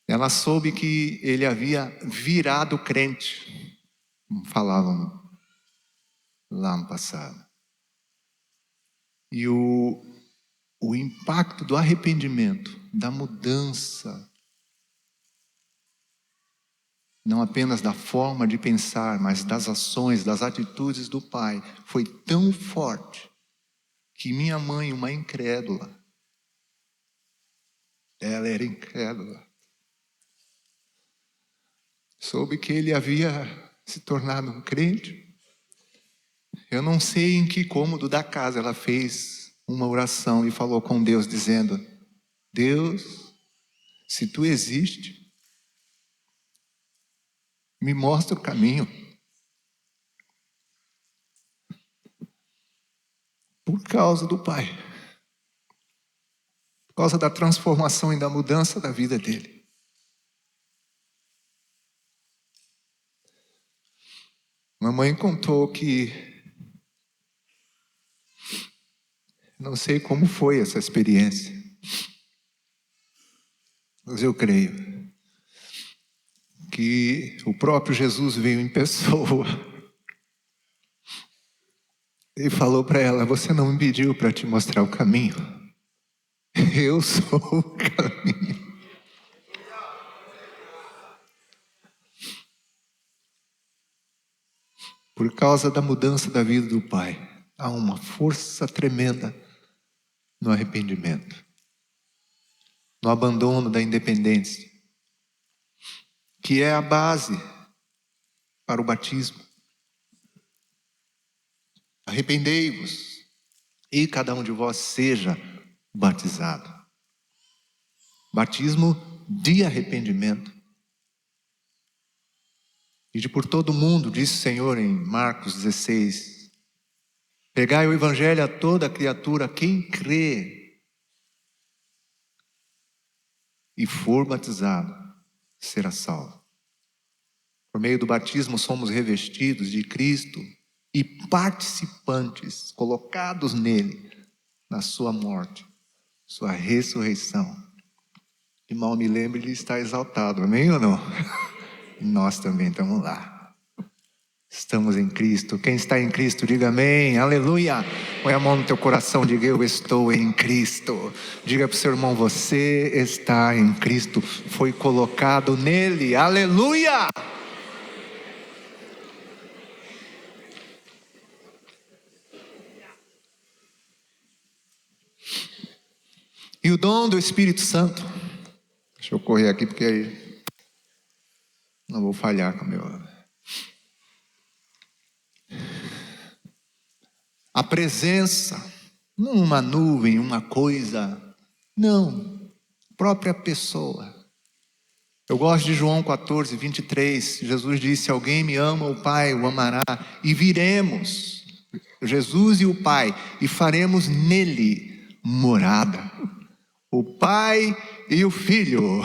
Ela soube que ele havia virado crente, como falavam lá no passado. E o impacto do arrependimento, da mudança, não apenas da forma de pensar, mas das ações, das atitudes do pai, foi tão forte que minha mãe, uma incrédula, ela era incrédula, soube que ele havia se tornado um crente. Eu não sei em que cômodo da casa ela fez uma oração e falou com Deus dizendo: Deus, se tu existe, me mostra o caminho. Por causa do pai. Por causa da transformação e da mudança da vida dele. Mamãe contou que Não sei como foi essa experiência, mas eu creio que o próprio Jesus veio em pessoa e falou para ela: você não me pediu para te mostrar o caminho? Eu sou o caminho. Por causa da mudança da vida do Pai, há uma força tremenda no arrependimento, no abandono da independência, que é a base para o batismo. Arrependei-vos e cada um de vós seja batizado. Batismo de arrependimento. Ide por todo mundo, disse o Senhor em Marcos 16. Pregai o evangelho a toda criatura, quem crê e for batizado será salvo. Por meio do batismo somos revestidos de Cristo e participantes, colocados nele, na sua morte, sua ressurreição. E mal me lembro, ele está exaltado, amém ou não? E nós também estamos lá. Estamos em Cristo. Quem está em Cristo, diga amém, aleluia. Põe a mão no teu coração, diga: eu estou em Cristo. Diga para o seu irmão: você está em Cristo, foi colocado nele, aleluia. E o dom do Espírito Santo. Deixa eu correr aqui porque aí não vou falhar com o meu. A presença, não uma nuvem, uma coisa, não, própria pessoa. Eu gosto de João 14, 23, Jesus disse: alguém me ama, o Pai o amará, e viremos, Jesus e o Pai, e faremos nele morada. O Pai e o Filho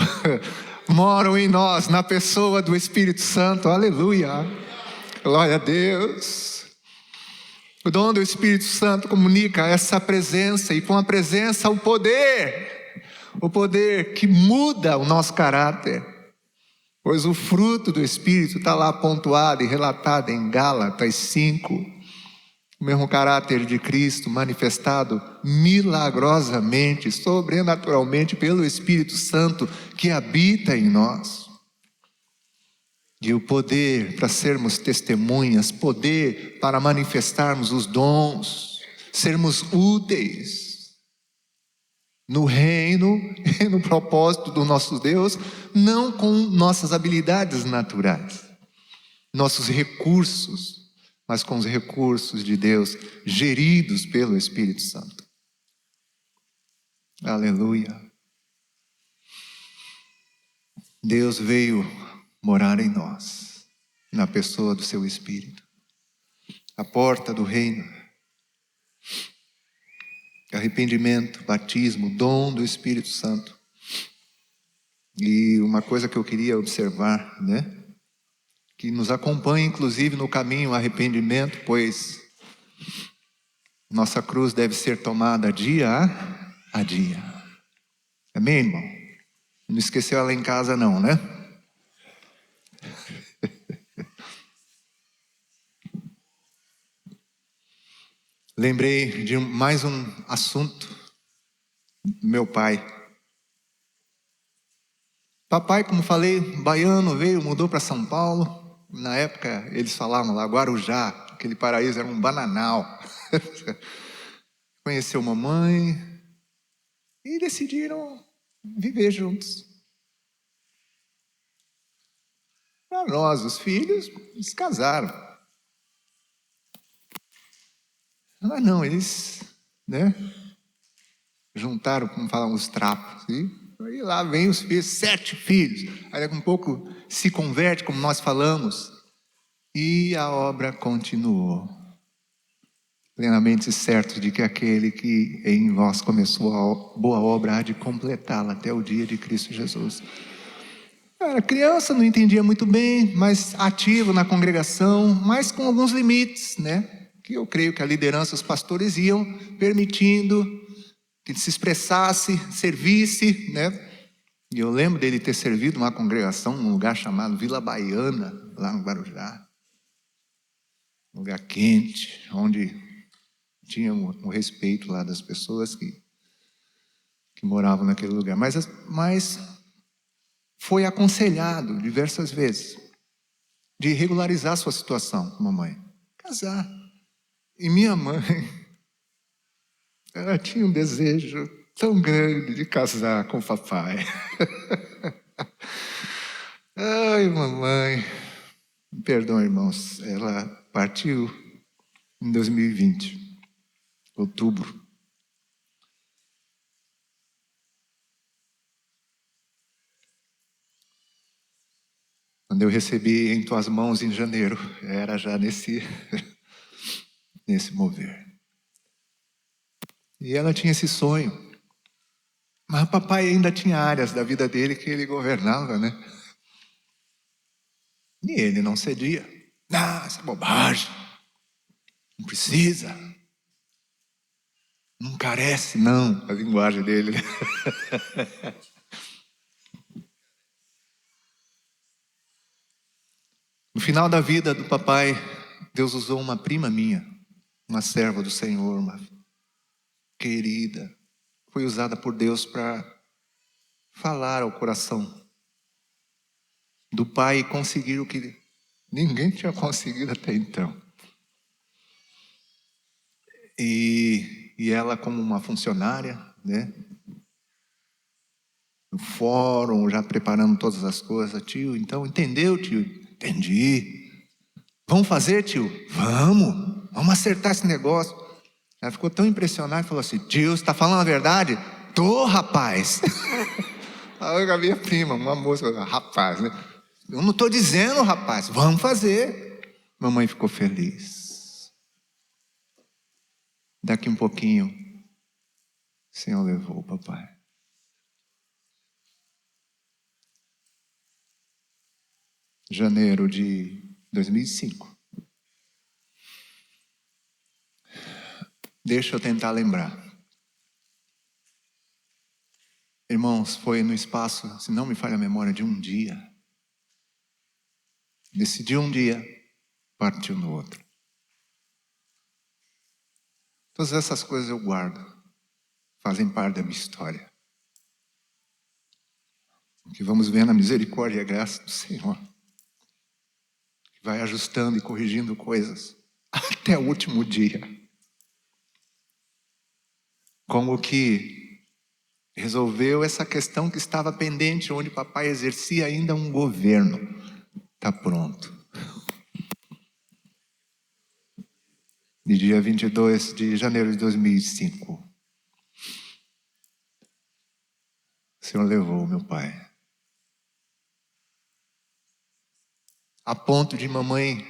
moram em nós, na pessoa do Espírito Santo, aleluia, glória a Deus. O dom do Espírito Santo comunica essa presença, e com a presença o poder que muda o nosso caráter, pois o fruto do Espírito está lá pontuado e relatado em Gálatas 5, o mesmo caráter de Cristo manifestado milagrosamente, sobrenaturalmente pelo Espírito Santo que habita em nós. E o poder para sermos testemunhas, poder para manifestarmos os dons, sermos úteis no reino e no propósito do nosso Deus, não com nossas habilidades naturais, nossos recursos, mas com os recursos de Deus, geridos pelo Espírito Santo. Aleluia. Deus veio morar em nós, na pessoa do seu Espírito. A porta do reino. Arrependimento, batismo, dom do Espírito Santo. E uma coisa que eu queria observar, que nos acompanha inclusive no caminho arrependimento, pois nossa cruz deve ser tomada dia a dia. Amém, irmão? Não esqueceu ela em casa não, né? Lembrei de mais um assunto. Meu pai. Papai, como falei, baiano, mudou para São Paulo. Na época eles falavam lá Guarujá, aquele paraíso era um bananal. Conheceu mamãe e decidiram viver juntos. Para nós, os filhos, se casaram. Mas não, eles, juntaram, como falam, os trapos. E aí lá vem os filhos, 7 filhos. Aí daqui a um pouco se converte, como nós falamos. E a obra continuou. Plenamente certo de que aquele que em vós começou a boa obra há de completá-la até o dia de Cristo Jesus. Era criança, não entendia muito bem, mas ativo na congregação, mas com alguns limites, que eu creio que a liderança, os pastores iam permitindo que ele se expressasse, servisse, né? E eu lembro dele ter servido uma congregação num lugar chamado Vila Baiana, lá no Guarujá. Um lugar quente, onde tinha um respeito lá das pessoas que moravam naquele lugar. Mas foi aconselhado diversas vezes de regularizar sua situação com a mamãe. Casar. E minha mãe, ela tinha um desejo tão grande de casar com o papai. Ai, mamãe. Perdão, irmãos. Ela partiu em 2020, outubro. Quando eu recebi em tuas mãos em janeiro, era já nesse mover. E ela tinha esse sonho. Mas o papai ainda tinha áreas da vida dele que ele governava, né? E ele não cedia. Não, essa é bobagem. Não precisa. Não carece, não. A linguagem dele. No final da vida do papai, Deus usou uma prima minha, uma serva do Senhor, uma querida. Foi usada por Deus para falar ao coração do pai e conseguir o que ninguém tinha conseguido até então. E ela, como uma funcionária, né? No fórum, já preparando todas as coisas. Tio, então, entendeu, tio? Entendi. Vamos fazer, tio? Vamos acertar esse negócio. Ela ficou tão impressionada e falou assim: tio, você está falando a verdade? Tô, rapaz. A minha prima, uma moça, rapaz, né? Eu não estou dizendo, rapaz, vamos fazer. Mamãe ficou feliz. Daqui um pouquinho, o Senhor levou o papai. Janeiro de 2005. Deixa eu tentar lembrar. Irmãos, foi no espaço, se não me falha a memória, de um dia. Decidiu um dia, partiu no outro. Todas essas coisas eu guardo. Fazem parte da minha história. O que vamos ver na misericórdia e a graça do Senhor. Que vai ajustando e corrigindo coisas. Até o último dia. Como que resolveu essa questão que estava pendente, onde papai exercia ainda um governo. Está pronto. De dia 22 de janeiro de 2005. O Senhor levou meu pai. A ponto de mamãe,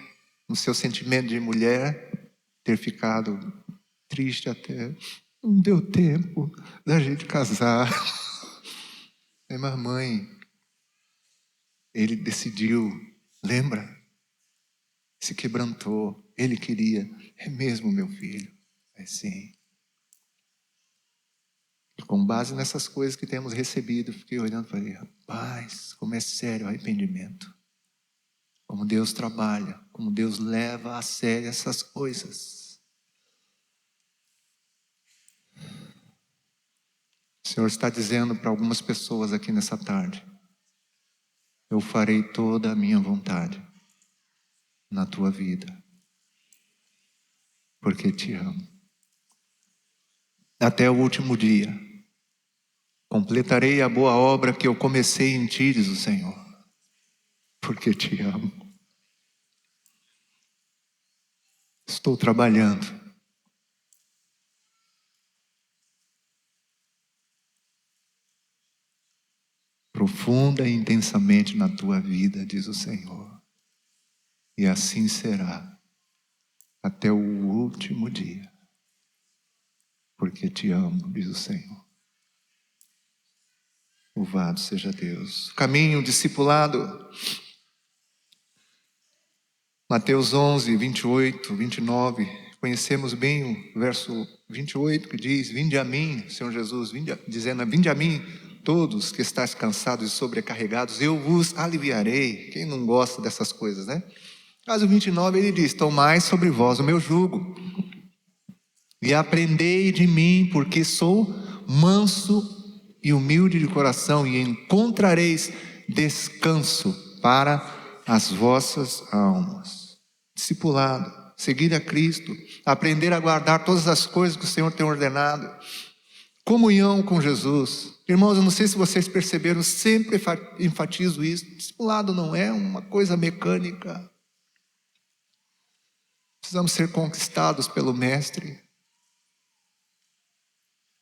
no seu sentimento de mulher, ter ficado triste até. Não deu tempo da gente casar. Mas mamãe, ele decidiu, lembra? Se quebrantou. Ele queria. É mesmo, meu filho? É sim. E com base nessas coisas que temos recebido, fiquei olhando e falei: rapaz, como é sério o arrependimento. Como Deus trabalha, como Deus leva a sério essas coisas. O Senhor está dizendo para algumas pessoas aqui nessa tarde: eu farei toda a minha vontade na tua vida, porque te amo. Até o último dia, completarei a boa obra que eu comecei em ti, diz o Senhor, porque te amo. Estou trabalhando. Profunda e intensamente na tua vida, diz o Senhor. E assim será até o último dia. Porque te amo, diz o Senhor. Louvado seja Deus. Caminho discipulado. Mateus 11, 28, 29. Conhecemos bem o verso 28 que diz: vinde a mim, Senhor Jesus, dizendo: vinde a mim todos que estáis cansados e sobrecarregados, eu vos aliviarei. Quem não gosta dessas coisas, né? Mas o 29 ele diz: tomai sobre vós o meu jugo e aprendei de mim, porque sou manso e humilde de coração, e encontrareis descanso para as vossas almas. Discipulado, seguir a Cristo, aprender a guardar todas as coisas que o Senhor tem ordenado, comunhão com Jesus. Irmãos, eu não sei se vocês perceberam, eu sempre enfatizo isso: discipulado não é uma coisa mecânica. Precisamos ser conquistados pelo Mestre.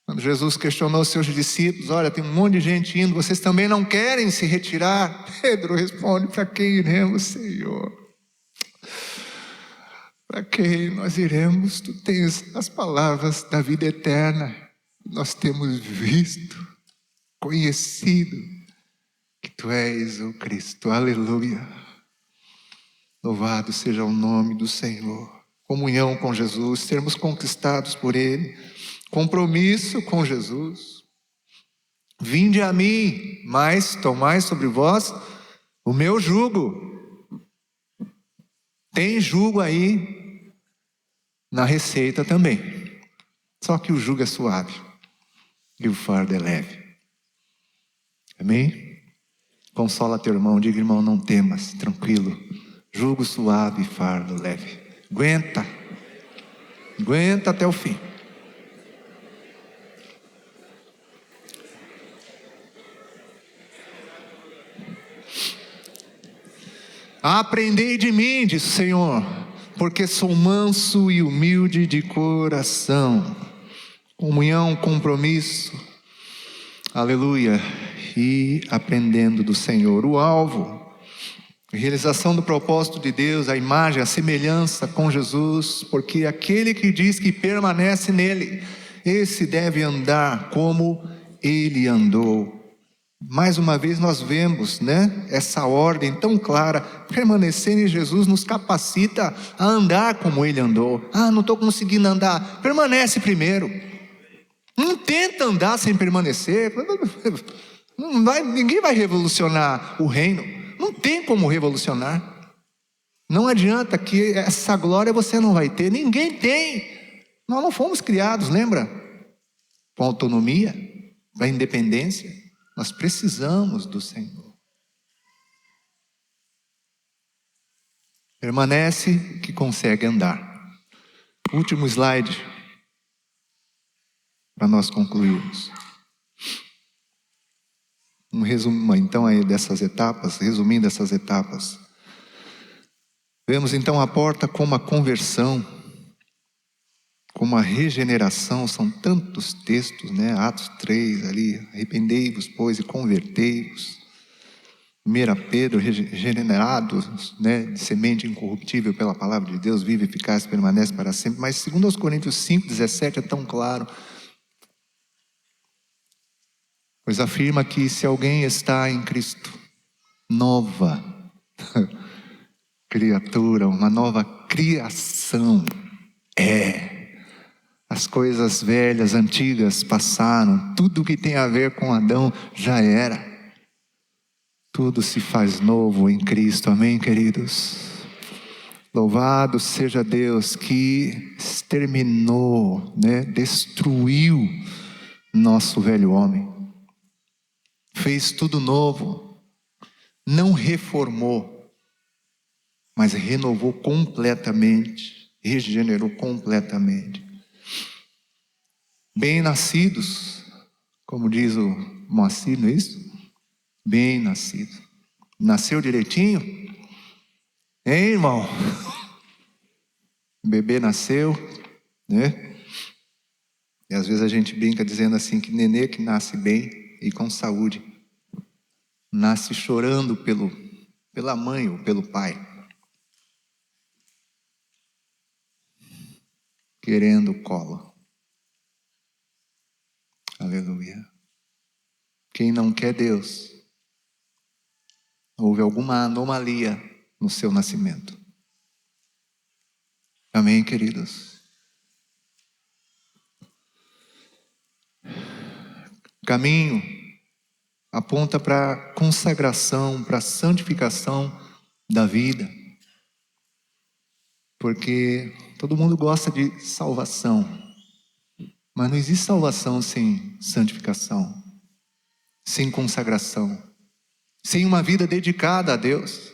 Quando Jesus questionou os seus discípulos: olha, tem um monte de gente indo, vocês também não querem se retirar? Pedro responde: para quem iremos, Senhor? Para quem nós iremos? Tu tens as palavras da vida eterna. Nós temos visto, conhecido que Tu és o Cristo. Aleluia. Louvado seja o nome do Senhor. Comunhão com Jesus, sermos conquistados por Ele. Compromisso com Jesus. Vinde a mim, mas tomai sobre vós o meu jugo. Tem jugo aí na receita também. Só que o jugo é suave e o fardo é leve. Amém? Consola teu irmão, diga: irmão, não temas, tranquilo. Jugo suave e fardo leve. Aguenta. Aguenta até o fim. Aprendei de mim, diz o Senhor, porque sou manso e humilde de coração. Comunhão, compromisso, aleluia, e aprendendo do Senhor. O alvo, a realização do propósito de Deus, a imagem, a semelhança com Jesus, porque aquele que diz que permanece nele, esse deve andar como ele andou. Mais uma vez nós vemos, né, essa ordem tão clara. Permanecer em Jesus nos capacita a andar como Ele andou. Não estou conseguindo andar. Permanece primeiro. Não tenta andar sem permanecer. Ninguém vai revolucionar o reino. Não tem como revolucionar. Não adianta, que essa glória você não vai ter. Ninguém tem. Nós não fomos criados, lembra? Com autonomia, com independência. Nós precisamos do Senhor. Permanece que consegue andar. Último slide, para nós concluirmos. Um resumo então aí dessas etapas, resumindo essas etapas. Vemos então a porta como a conversão, como a regeneração. São tantos textos, né? Atos 3 ali: arrependei-vos, pois, e convertei-vos. 1 Pedro: regenerados, né, de semente incorruptível pela palavra de Deus, vive, eficaz, permanece para sempre. Mas 2 Coríntios 5:17 é tão claro, pois afirma que se alguém está em Cristo, nova criatura, uma nova criação é. As coisas velhas, antigas passaram, tudo que tem a ver com Adão já era. Tudo se faz novo em Cristo, amém, queridos? Louvado seja Deus que exterminou, né, destruiu nosso velho homem. Fez tudo novo, não reformou, mas renovou completamente, regenerou completamente. Bem-nascidos, como diz o Moacir, não é isso? Bem-nascido. Nasceu direitinho? Hein, irmão? O bebê nasceu, né? E às vezes a gente brinca dizendo assim, que nenê que nasce bem e com saúde, nasce chorando pela mãe ou pelo pai, querendo colo. Aleluia. Quem não quer Deus, houve alguma anomalia no seu nascimento. Amém, queridos? O caminho aponta para a consagração, para a santificação da vida. Porque todo mundo gosta de salvação, mas não existe salvação sem santificação, sem consagração, sem uma vida dedicada a Deus.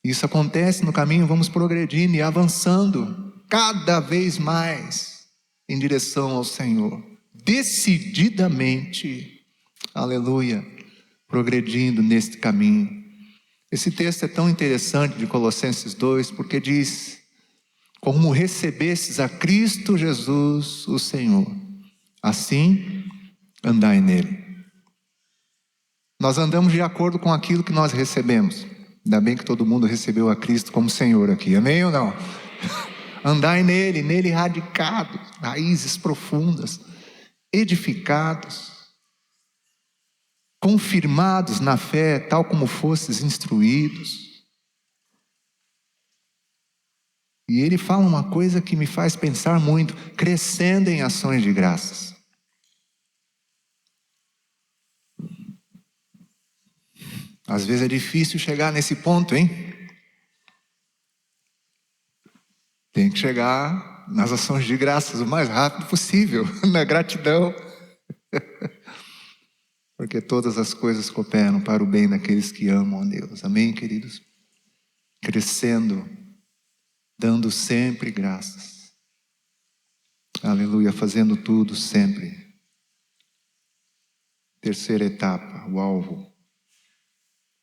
Isso acontece no caminho, vamos progredindo e avançando cada vez mais em direção ao Senhor, decididamente, aleluia, progredindo neste caminho. Esse texto é tão interessante de Colossenses 2, porque diz: como recebestes a Cristo Jesus, o Senhor, assim andai nele. Nós andamos de acordo com aquilo que nós recebemos. Ainda bem que todo mundo recebeu a Cristo como Senhor aqui, amém ou não? Andai nele radicados, raízes profundas, edificados, confirmados na fé, tal como fostes instruídos. E ele fala uma coisa que me faz pensar muito: crescendo em ações de graças. Às vezes é difícil chegar nesse ponto, hein? Tem que chegar nas ações de graças o mais rápido possível, na gratidão. Porque todas as coisas cooperam para o bem daqueles que amam a Deus. Amém, queridos? Crescendo, dando sempre graças. Aleluia, fazendo tudo sempre. Terceira etapa, o alvo.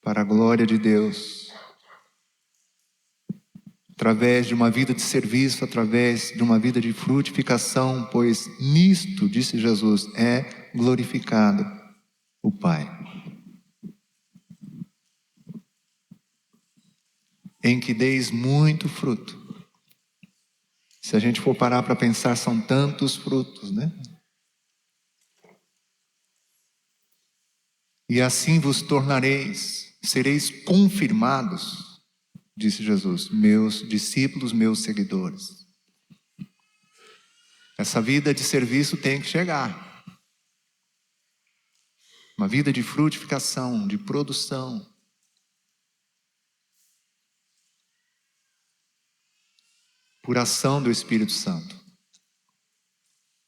Para a glória de Deus. Através de uma vida de serviço, através de uma vida de frutificação, pois nisto, disse Jesus, é glorificado o Pai. Em que deis muito fruto. Se a gente for parar para pensar, são tantos frutos, né? E assim vos tornareis, sereis confirmados, disse Jesus, meus discípulos, meus seguidores. Essa vida de serviço tem que chegar. Uma vida de frutificação, de produção. Por ação do Espírito Santo.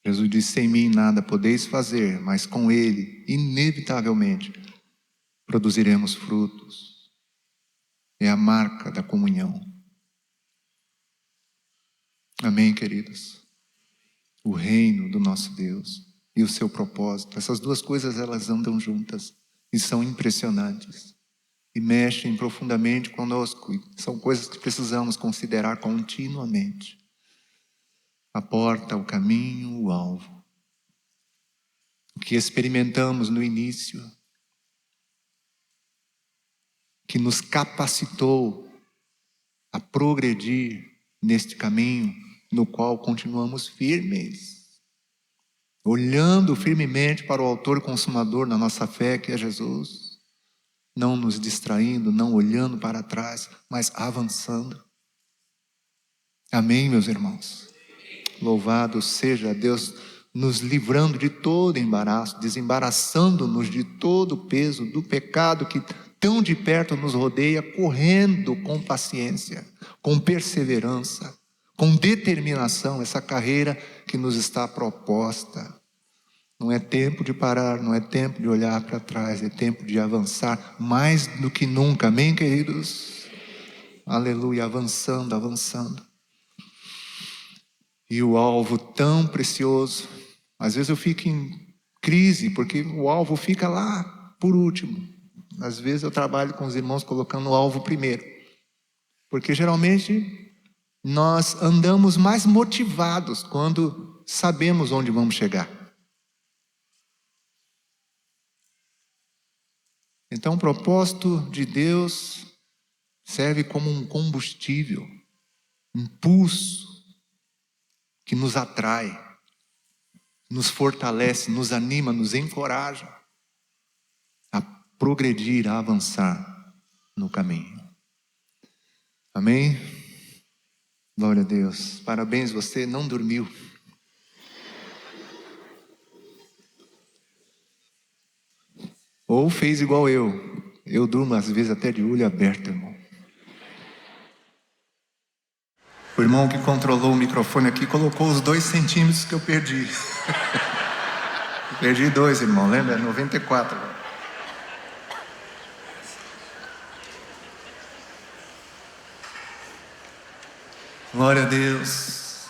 Jesus disse: sem mim nada podeis fazer, mas com Ele, inevitavelmente, produziremos frutos. É a marca da comunhão. Amém, queridos? O reino do nosso Deus e o seu propósito. Essas duas coisas, elas andam juntas e são impressionantes. E mexem profundamente conosco. E são coisas que precisamos considerar continuamente. A porta, o caminho, o alvo. O que experimentamos no início, que nos capacitou a progredir neste caminho, no qual continuamos firmes, olhando firmemente para o autor e consumador da nossa fé, que é Jesus, não nos distraindo, não olhando para trás, mas avançando. Amém, meus irmãos? Louvado seja Deus, nos livrando de todo embaraço, desembaraçando-nos de todo o peso do pecado que tão de perto nos rodeia, correndo com paciência, com perseverança, com determinação, essa carreira que nos está proposta. Não é tempo de parar, não é tempo de olhar para trás, é tempo de avançar mais do que nunca, amém, queridos? Aleluia, avançando, avançando. E o alvo tão precioso, às vezes eu fico em crise, porque o alvo fica lá por último. Às vezes eu trabalho com os irmãos colocando o alvo primeiro, porque geralmente nós andamos mais motivados quando sabemos onde vamos chegar. Então o propósito de Deus serve como um combustível, um impulso que nos atrai, nos fortalece, nos anima, nos encoraja a progredir, a avançar no caminho. Amém? Glória a Deus. Parabéns, você não dormiu. Ou fez igual eu. Eu durmo às vezes até de olho aberto, irmão. O irmão que controlou o microfone aqui colocou os 2 centímetros que eu perdi. Perdi 2, irmão, lembra? 94. Glória a Deus.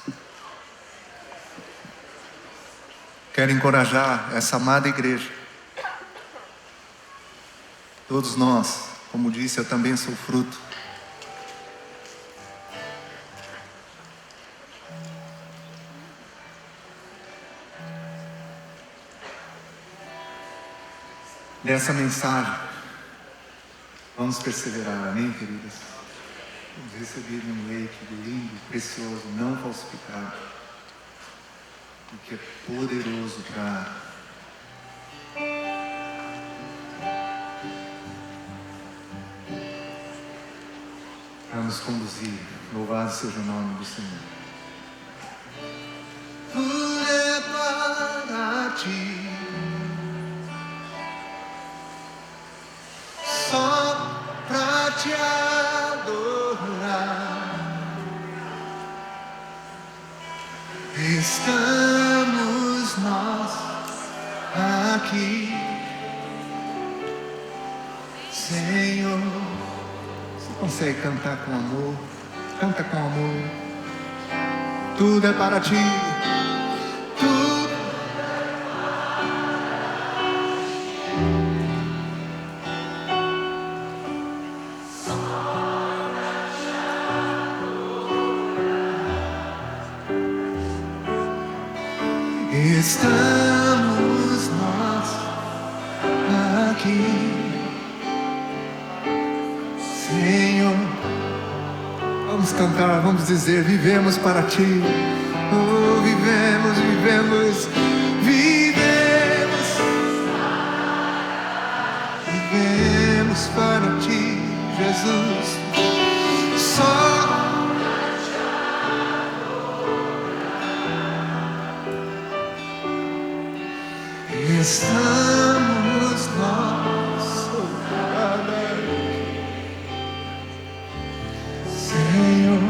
Quero encorajar essa amada igreja. Todos nós, como disse, eu também sou fruto. Dessa mensagem, vamos perseverar, amém, queridas? Vamos receber um leite lindo, precioso, não falsificado, que é poderoso para nos conduzir. Louvado seja o nome do Senhor. Tudo é para ti. Só pra te adorar estamos nós aqui, Senhor. Você consegue cantar com amor? Canta com amor. Tudo é para ti. Estamos nós aqui, Senhor. Vamos cantar, vamos dizer: vivemos para ti. Oh, vivemos, vivemos, vivemos, vivemos para ti, Jesus. Só estamos nós, Senhor.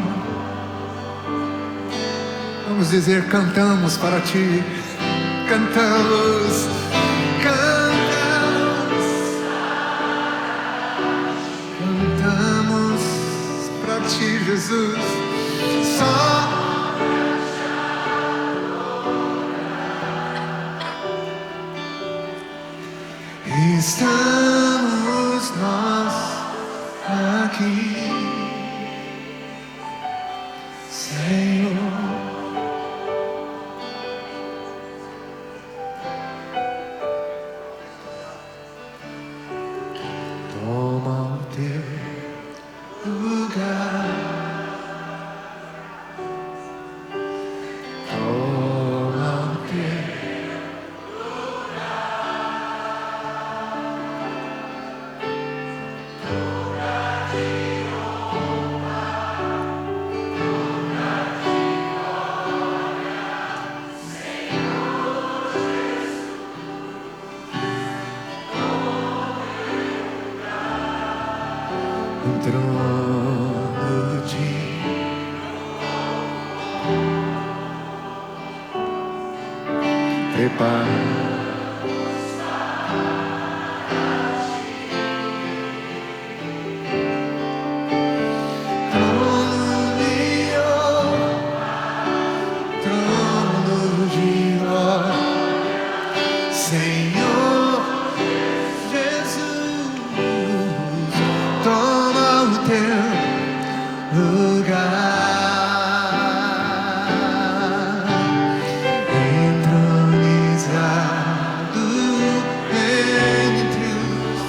Vamos dizer: cantamos para ti, cantamos, cantamos, cantamos para ti, Jesus. Só estamos nós aqui, Senhor. Toma o teu lugar. Toma o teu trono de prepara. Senhor Jesus, toma o teu lugar, entronizado entre os seus.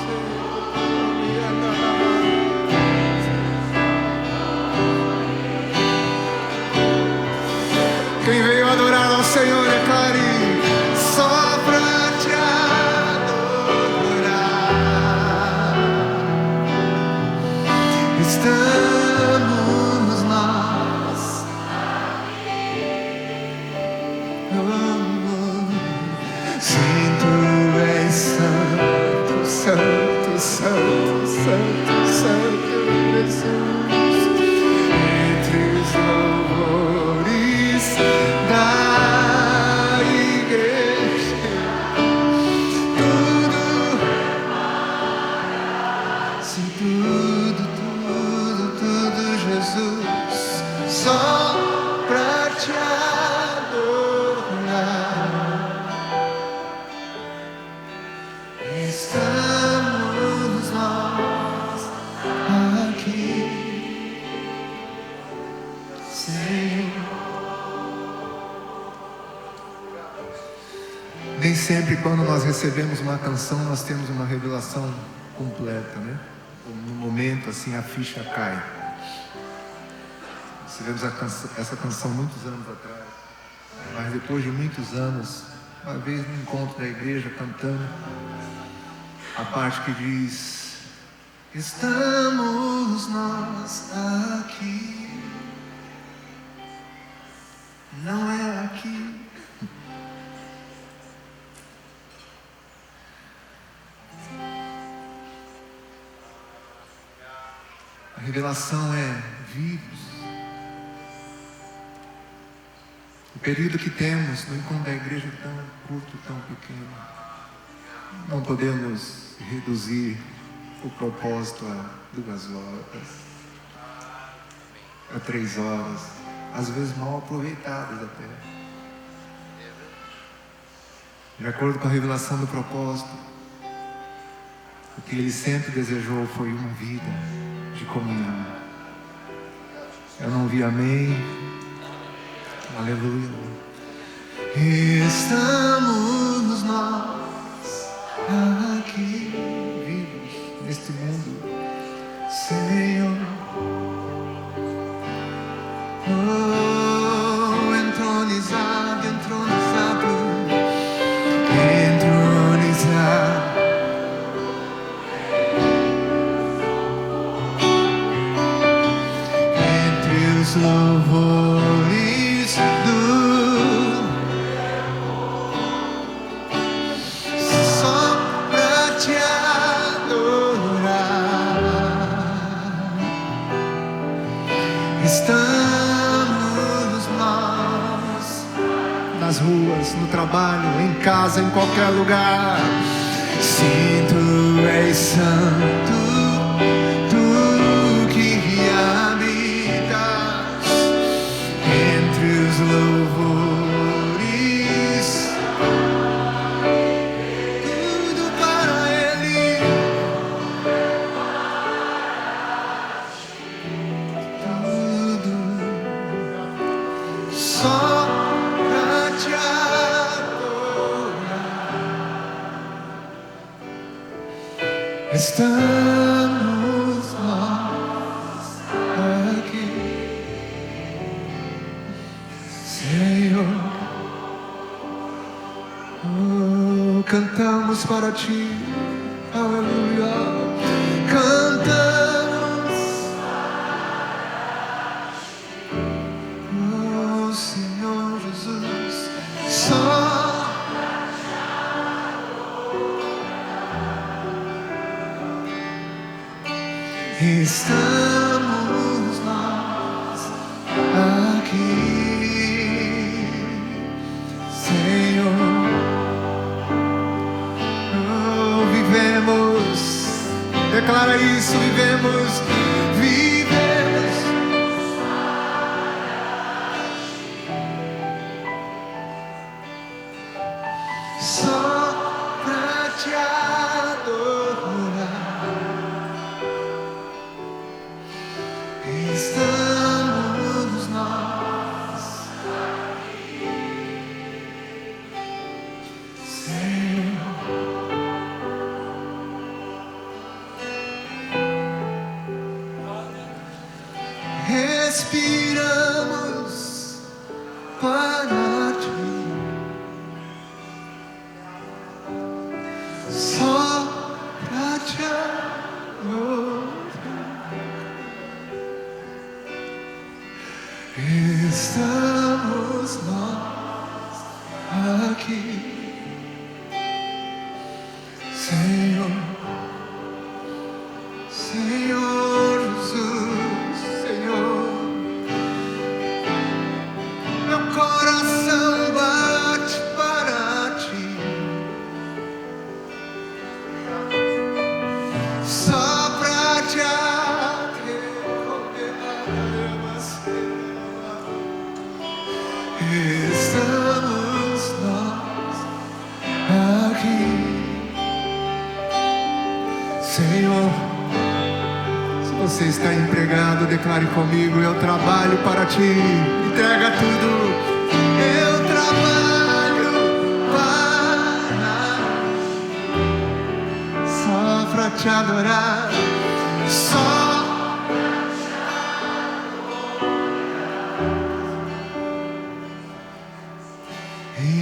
Quem veio adorar ao Senhor é claro. Só pra te adorar estamos nós. santo, santo Jesus. Entre os louvores da igreja, tudo, sim, tudo, tudo, tudo, Jesus, só pra te adorar. Estamos nós aqui, Senhor. Nem sempre quando nós recebemos uma canção nós temos uma revelação completa, né? No momento assim a ficha cai. Recebemos essa canção muitos anos atrás, mas depois de muitos anos, uma vez no encontro da igreja cantando a parte que diz: estamos nós aqui, não é aqui. A revelação é vivos. O período que temos no encontro da igreja é tão curto, tão pequeno. Não podemos reduzir o propósito a 2 horas, a 3 horas, às vezes mal aproveitadas até. De acordo com a revelação do propósito, o que ele sempre desejou foi uma vida de comunhão. Eu não vi amém. Aleluia. Estamos nós aqui, vivos neste mundo, Senhor. Oh, entronizado, entronizado, entronizado. Entre os louvores do só pra te adorar. Estamos nós nas ruas, no trabalho, em casa, em qualquer lugar. Sim, tu és santo, tu que habitas entre os louvores, tudo para Ele, tudo só pra te adorar. Estamos nós aqui, Senhor. Oh, cantamos para ti, aleluia. Cantamos, oh Senhor Jesus, só estamos nós aqui, Senhor. Oh, vivemos, declara isso, vivemos, vivemos. Só pra te adorar. Estamos nós aqui, Senhor. Respiramos para ti, só pra te adorar. Estamos nós aqui, Senhor. só pra te estamos nós aqui, Senhor. Se você está empregado, declare comigo: eu trabalho para ti. Entrega tudo. Eu trabalho para, só pra te adorar, só.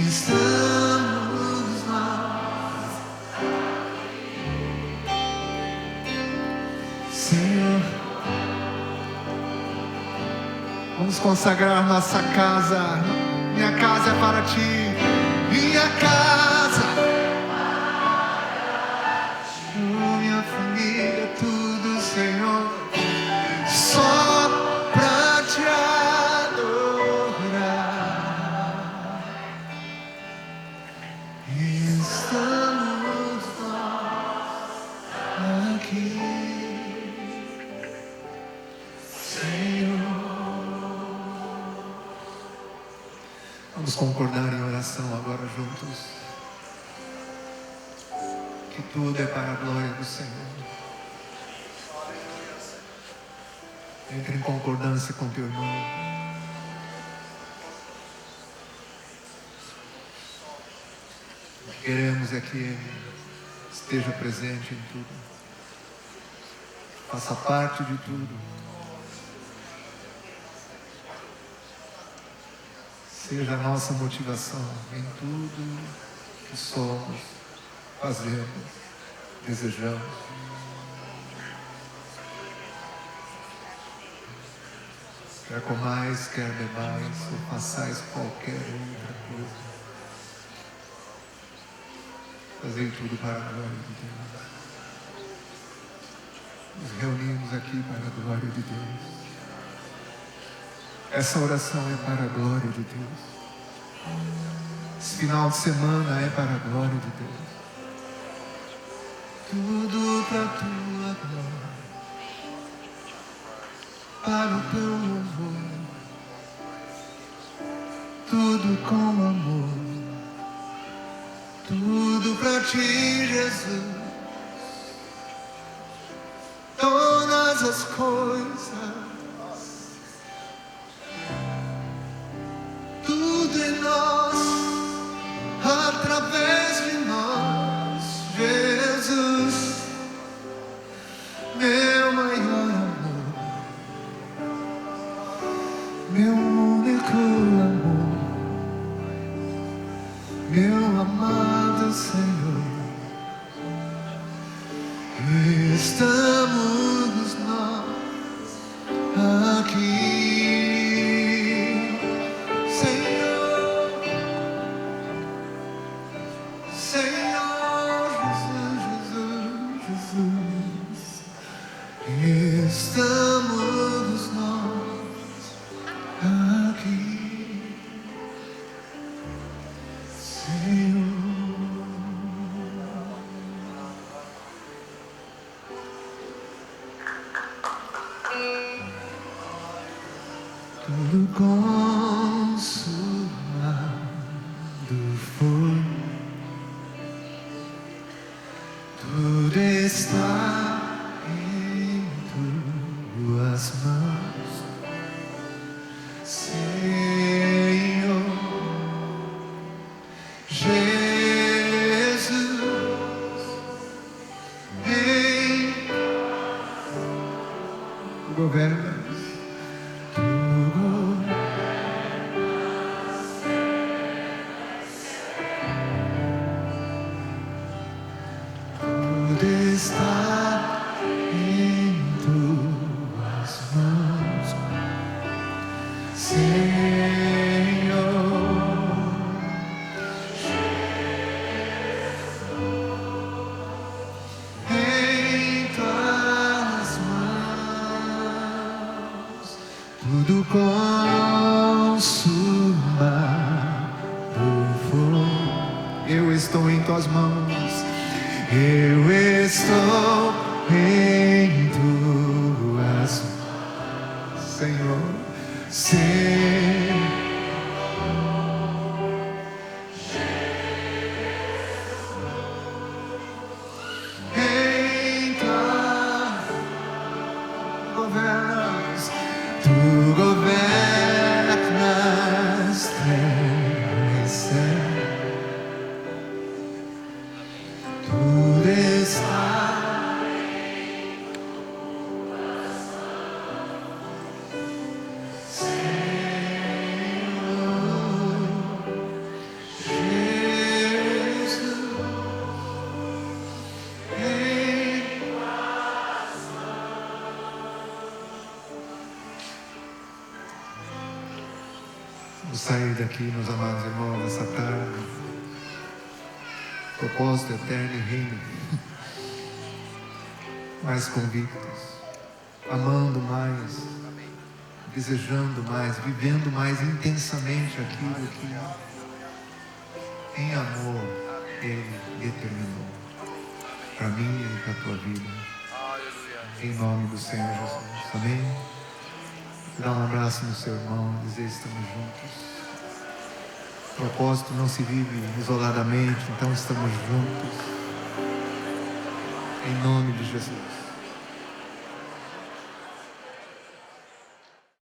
Estamos nós, Senhor. Vamos consagrar nossa casa. Minha casa é para ti. Minha casa, minha família, tudo, Senhor, só pra te adorar. Estamos nós aqui, Senhor. Vamos concordar em oração agora juntos. Que tudo é para a glória do Senhor. Entre em concordância com teu irmão. O que queremos é que Ele esteja presente em tudo, faça parte de tudo, seja a nossa motivação em tudo que somos, fazemos, desejamos. Quer comais, quer bebais, ou façais qualquer outra coisa, fazei tudo para a glória de Deus. Nos reunimos aqui para a glória de Deus. Essa oração é para a glória de Deus. Esse final de semana é para a glória de Deus. Tudo para a tua glória, para o teu louvor, tudo com amor, tudo para ti, Jesus. Todas as coisas, tudo em nós, através de nós, Jesus, meu maior amor, meu único amor, meu amado Senhor. Estamos nós aqui, Senhor, Senhor Jesus, Jesus, estamos nós aqui, Senhor. Tudo consumado foi, tudo está em tuas mãos, Senhor Jesus. Em governo, está em tuas mãos, Senhor Jesus. Em tuas mãos, tudo consumado foi. Eu estou em tuas mãos. Eu estou em tuas mãos, Senhor, ser. Em tuas governas, tu governas terra e céu, tudo está. Vamos sair daqui, meus amados irmãos, nessa tarde. Propósito eterno e reino. Mais convictos, amando mais, desejando mais, vivendo mais intensamente aquilo que em amor Ele determinou para mim e para a tua vida. Em nome do Senhor Jesus. Amém? Dá um abraço no seu irmão, dizer estamos juntos. Propósito não se vive isoladamente, então estamos juntos. Em nome de Jesus.